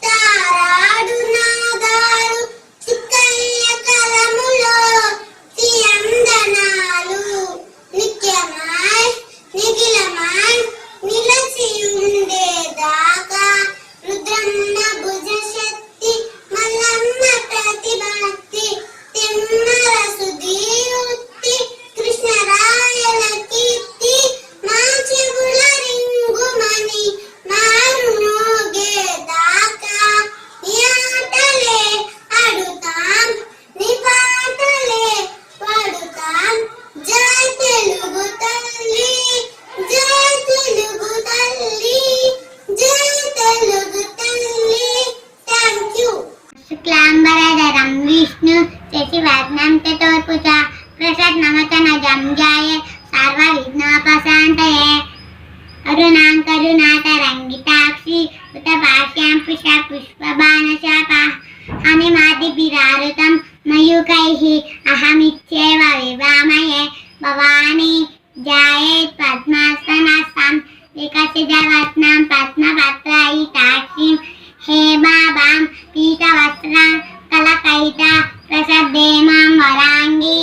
తారాడు నాదాలు చిక్కయ్య కలములో తీయందనాలు నిత్యమాయ్ నిఖిలమాయ్ నిలచి ఉండేదాకా రుద్రమ్మ భుజ శక్తి మల్లమ్మ ప్రతిభక్తి తిమ్మర సుధీరుక్తి కృష్ణరాయల కీర్తి మా చెవుల రింగుమని మారు మోగేదాకా ఈ ఆటలే ఆడుతాం, నీ పాటలే పాడుతాం. జై తెలుగు తల్లి, జై తెలుగు తల్లి, జై తెలుగు తల్లి. Thank you. శుక్లాంబరధరం విష్ణు శశివర్ణం చతుర్భుజ ప్రసన్నవదన జంజాయ సర్వ విఘ్నోపశాంతయే అరుణాం కరుణాతరంగితాక్షి ఉతపాశ్యాం పుష్పబాణశాప హనిమాదిభిరారుతం మయూకైః అహమిత్యేవ తేజవత్నం పద్మపత్రయితాక్షిం హేమాభాం పీతవస్త్రం కలకైత ప్రసద్దేమాం వరాంగి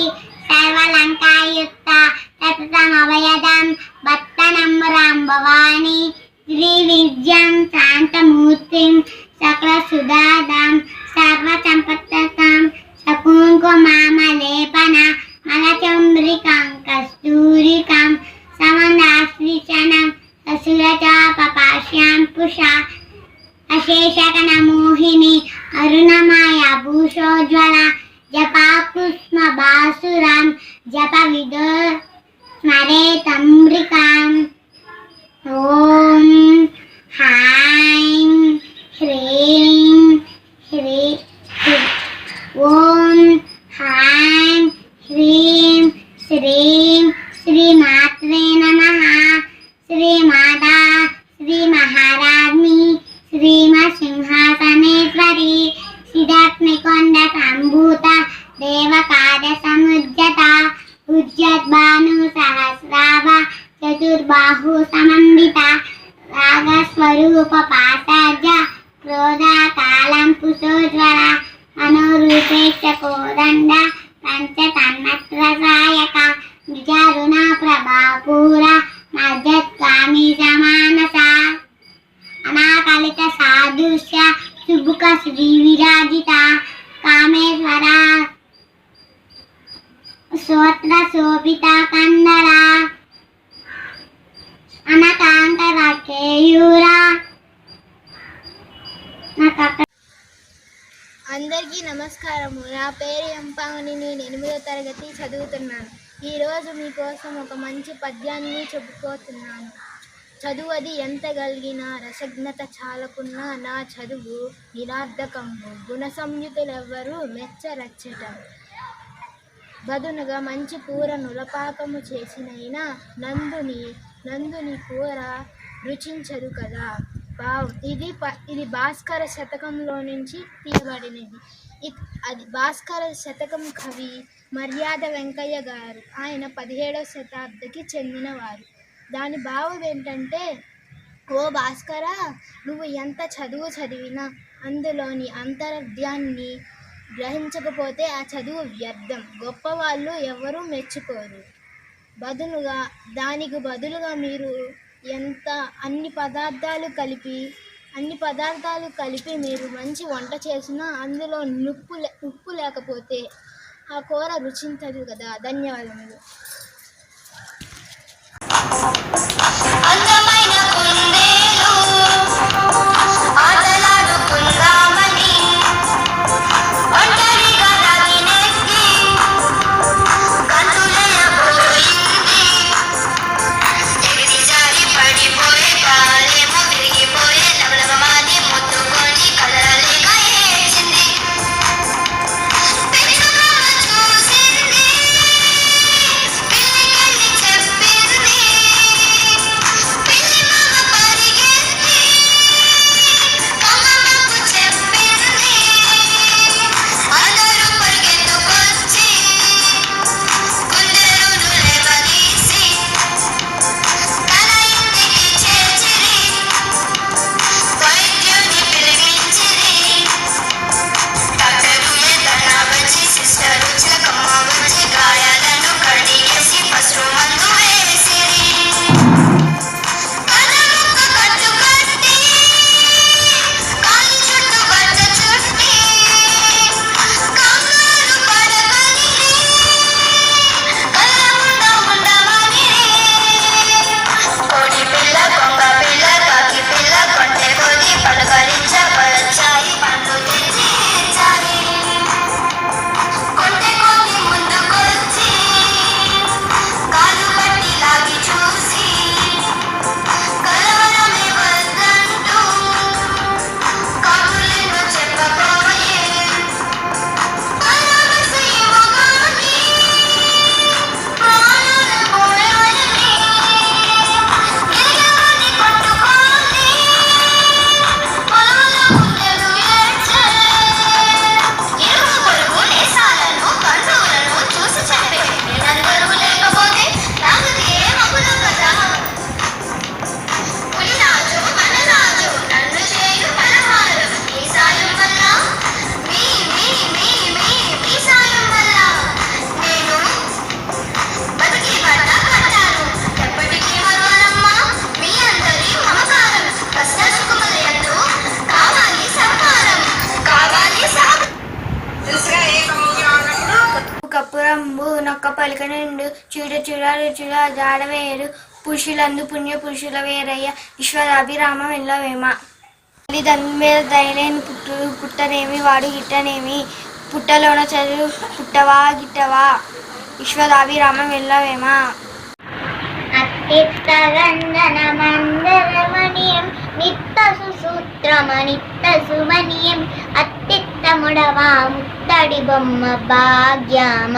సర్వలంకాయుక్త సతతమభయదం భక్తనమ్రాం భవాని శ్రీవిద్యం శాంతమూర్తిం సకలసుధాదాం సర్వసంపత్తాం సకుంకుమామలేపన మలచంద్రికాం కస్తూరికాం సమందాశ్రీచనం అసురచాపపాశ్యాం పుషా అశేషకనమోహిని అరుణమాయ భూషోజ్వల జపాకుస్మ బాసురాం జప విదో స్మరేతమృకాం ఓం హ్రైం హ్రీం ఓం హ్రైం హ్రీం శ్రీం శ్రీమాత్రే నమః శ్రీమాతా శ్రీ మహారాజ్ఞి శ్రీమసింహాసనేశ్వరి సిద్ధాగ్నికొండ సంభూత దేవకాద సముజ్జత ఉజ్జద్భాను సహస్రాభ చతుర్బాహు సమన్విత రాగస్వరూప పాసాజ క్రోధాకాలం కుశోజ్వల మనోరూపేక్ష కోదండ పంచతన్మత్రసాయక నిజారుణ ప్రభాపూర మధ్యస్వామి సమానస అనాకలిత సాదృశ్య సుబుక శ్రీ విరాజిత కామేశ్వర స్తోత్ర శోభిత కందర అనకాంతర కేయూర. అందరికీ నమస్కారము. నా పేరు ఎంపాంగని. నేను 8వ తరగతి చదువుతున్నాను. ఈరోజు మీకోసం ఒక మంచి పద్యాన్ని చెప్పుకోతున్నాను. చదువది ఎంత గలిగినా రసజ్ఞత చాలకున్నా నా చదువు నిరార్థకము గుణ సంయుతులెవ్వరూ మెచ్చరచ్చటం. బదునుగా మంచి కూర నులపాకము చేసినైనా నందుని కూర రుచించదు కదా. ఇది భాస్కర శతకంలో నుంచి తీయబడినది. అది భాస్కర శతకం కవి మర్యాద వెంకయ్య గారు. ఆయన 17వ శతాబ్దికి చెందినవారు. దాని భావం ఏంటంటే, ఓ భాస్కర, నువ్వు ఎంత చదువు చదివినా అందులోని అంతర్యాన్ని గ్రహించకపోతే ఆ చదువు వ్యర్థం. గొప్పవాళ్ళు ఎవరూ మెచ్చుకోరు. దానికి బదులుగా మీరు అన్ని పదార్థాలు కలిపి మీరు మంచి వంట చేసినా అందులో ఉప్పు లేకపోతే ఆ కూర రుచించదు కదా. ధన్యవాదములు. అందమైన కుందేలు ఆటలాడుకుందామని ఒంటరిగా దాగినెక్కి గంతులేయబోయింది. ఎగిరి జారి పడిపోయే కాలేమో విరిగిపోయే లవలవమాని ముట్టుకొని కదలలేక ఏడ్చింది. పెంచుకోమ చూసింది, పిల్లికెళ్ళి చెప్పింది. పలికనుండు చూడ చూడ రుచుల జాడవేరు పురుషులందు పుణ్య పురుషుల వేరయ్య విశ్వదాభిరామ వెళ్ళవేమ తల్లిదండ్రుల మీద దయలేని పుట్టనేమి వాడు గిట్టనేమి పుట్టలోన చదువు పుట్టవా గిట్టవా విశ్వదాభిరామ వెళ్ళవేమ అత్తిత్తగంధనమందరమణియం నిత్త సుసూత్రమనిత్త సుమణియం అత్తిత్తముడవా ముత్తడి బొమ్మ భాగ్యామ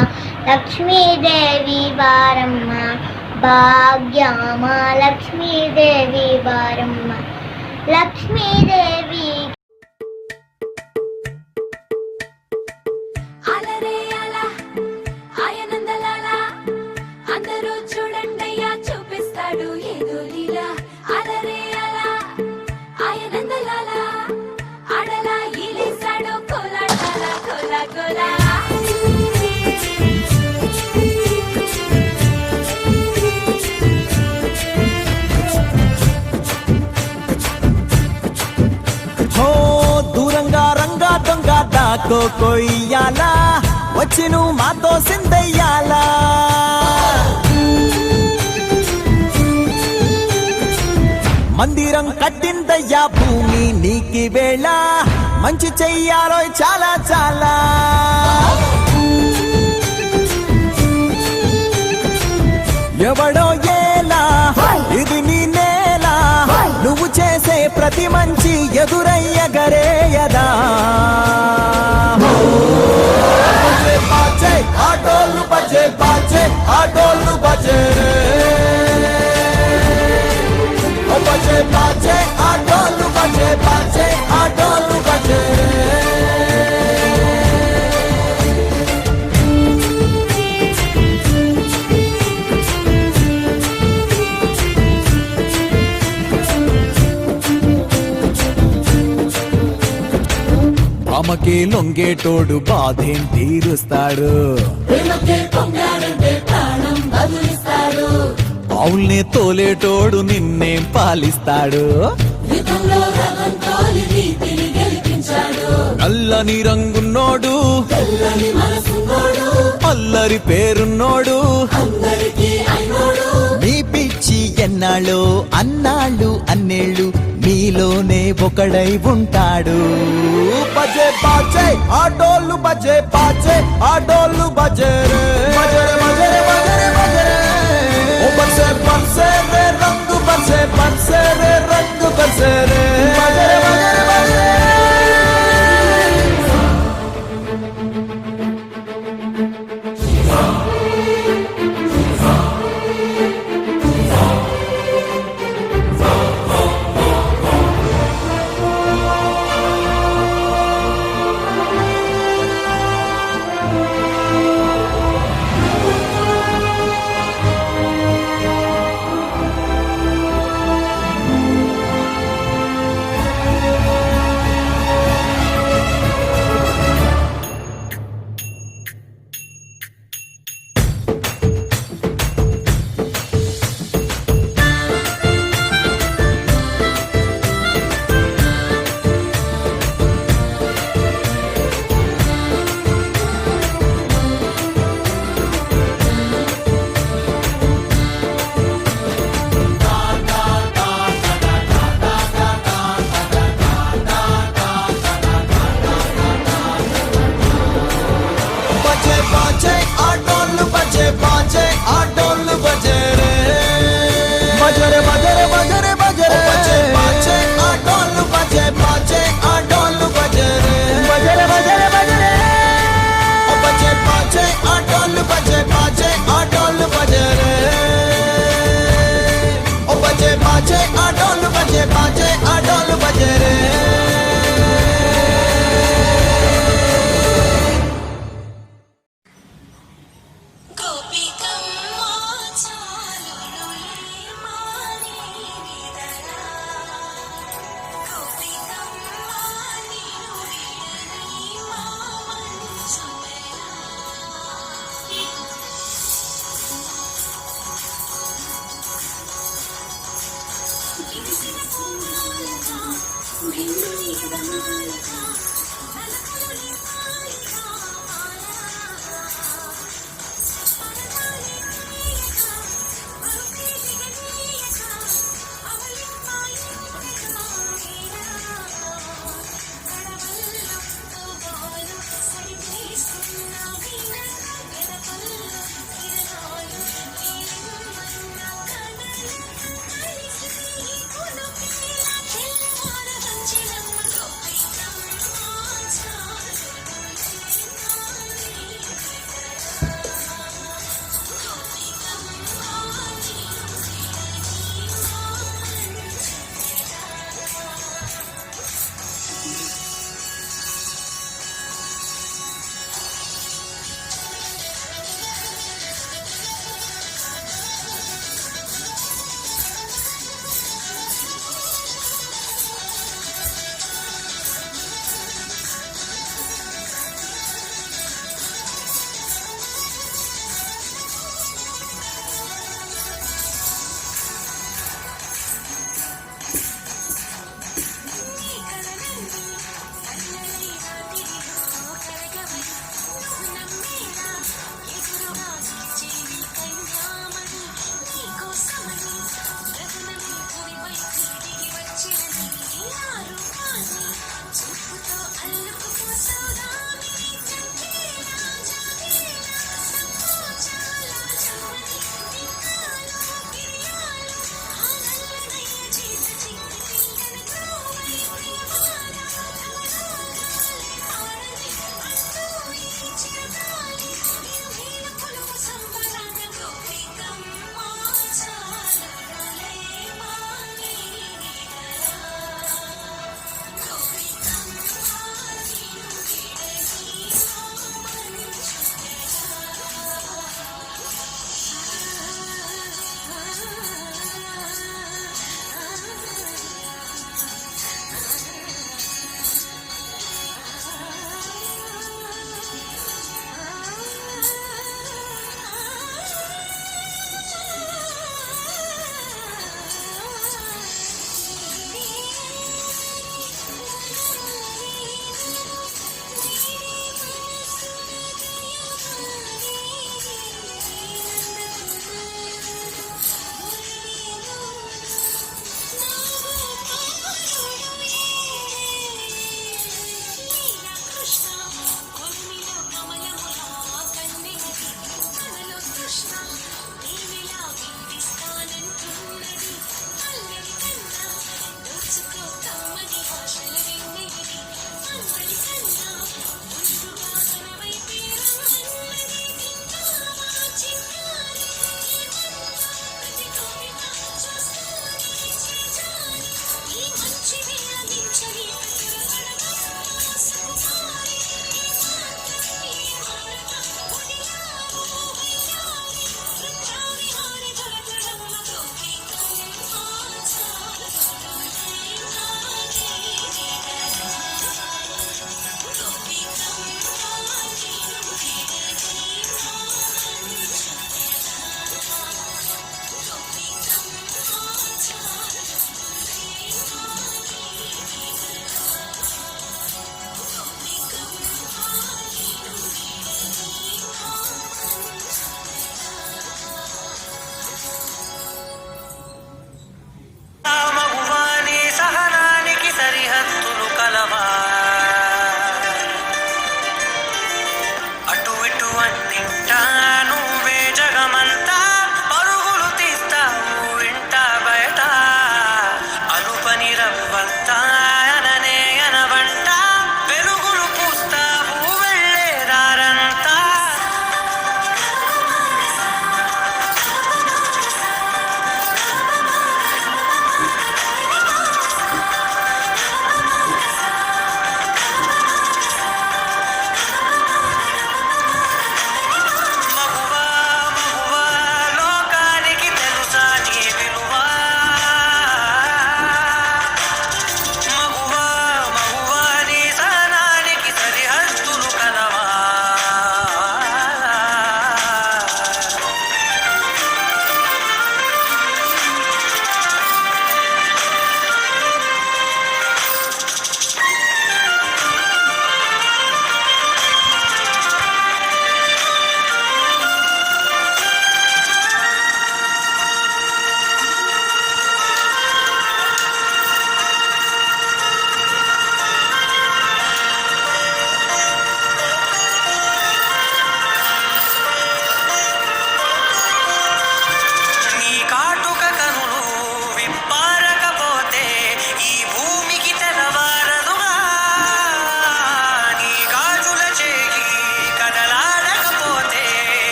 లక్ష్మీదేవి వారమ్మ భాగ్యామ లక్ష్మీదేవి వారమ్మ లక్ష్మీదేవి అందరూ చూడండయ్యా చూపిస్తాడు ఏదో లీలా అలరే అలా ఆయనందలాలా ఆడలా ఈలేశాడు కోలాటాల కోలా కోలా హో దూరంగా రంగా దొంగ దాకో కొయ్యాలా వచ్చి నువ్వు మాతో సిందయ్యాలా మందిరం కట్టిందయ్యా భూమి నీకి వేళ మంచి చెయ్యాలో చాలా చాలా ఎవడో ఏలా ఇది నీ నేల నువ్వు చేసే ప్రతి మంచి ఎదురయ్యగరేయదా బాజే ఆటోలు బజే బాజే ఆటోలు బజే బజే బాజే ఆటోలు బజే బాజే ఆటోలు బజే అమ్మకే లొంగేటోడు బాధేం తీరుస్తాడు ఆవుల్ని తోలేటోడు నిన్నేం పాలిస్తాడు నల్లని రంగున్నోడు అల్లరి పేరున్నోడు మీ పిచ్చి ఎన్నాళ్ళు అన్నాళ్ళు అన్నేళ్ళు మీలోనే ఒకడై ఉంటాడు బజే బాజే ఆటోలు బజే బాజే ఆటోలు బజే బజరే బజరే బజరే బజరే ఓ బజే బజే రే రంగు బజే బజే రే రంగు బజే రే బజరే బజరే బజరే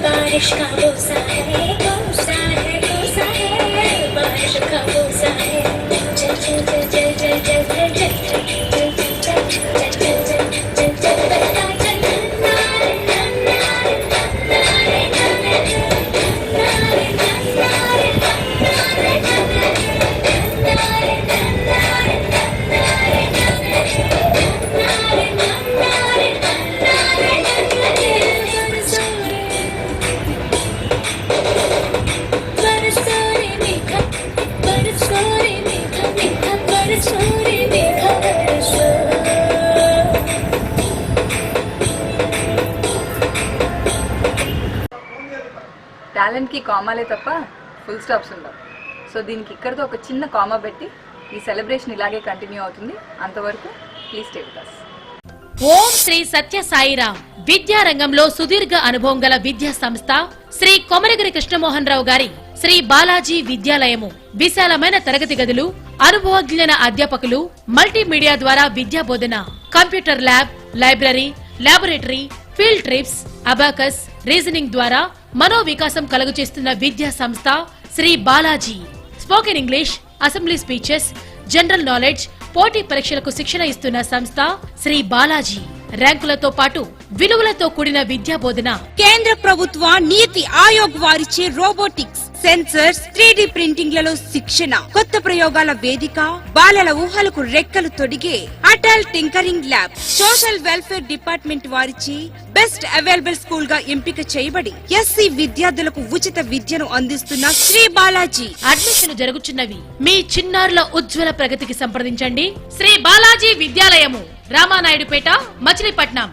बारिश का बोसा है, बोसा है, बोसा है, बारिश का बोसा है। चल चल चल चल चल चल चल चल चल चल चल चल चल టాలెంట్కి కామాలే తప్ప ఫుల్ స్టాప్స్ ఉండవు. సో దీనికి ఇక్కడితో ఒక చిన్న కామా పెట్టి ఈ సెలబ్రేషన్ ఇలాగే కంటిన్యూ అవుతుంది. అంతవరకు ప్లీజ్ స్టే విత్ us. ఓం శ్రీ సత్య సాయిరామ్ విద్యారంగంలో సుదీర్ఘ అనుభవం గల విద్యా సంస్థ శ్రీ కొమరగిరి కృష్ణమోహన్ రావు గారి శ్రీ బాలాజీ విద్యాలయము విశాలమైన తరగతి గదులు, అనుభవజ్ఞులైన అధ్యాపకులు, మల్టీమీడియా ద్వారా విద్యా బోధన, computer lab, library, laboratory, field trips, abacus, reasoning ద్వారా మనో వికాసం కలుగు చేస్తున్న విద్యా సంస్థ Shri Balaji. Spoken English, assembly speeches, general knowledge, పోటీ పరీక్షలకు శిక్షణ ఇస్తున్న సంస్థ శ్రీ బాలాజీ. ర్యాంకులతో పాటు విలువలతో కూడిన విద్యా బోధన. కేంద్ర ప్రభుత్వ నీతి ఆయోగ్ వారిచే రోబోటిక్స్, సెన్సర్స్, 3D ప్రింటింగ్ లలో శిక్షణ, కొత్త ప్రయోగాల వేదిక, బాలల ఊహలకు రెక్కలు తొడిగే Atal tinkering lab, social welfare department వారిచే బెస్ట్ అవైలబుల్ స్కూల్ గా ఎంపిక చేయబడి ఎస్సీ విద్యార్థులకు ఉచిత విద్యను అందిస్తున్న శ్రీ బాలాజీ. అడ్మిషన్ జరుగుతున్నవి. మీ చిన్నారుల ఉజ్వల ప్రగతికి సంప్రదించండి శ్రీ బాలాజీ విద్యాలయము, రామానాయుడుపేట, మచిలీపట్నం.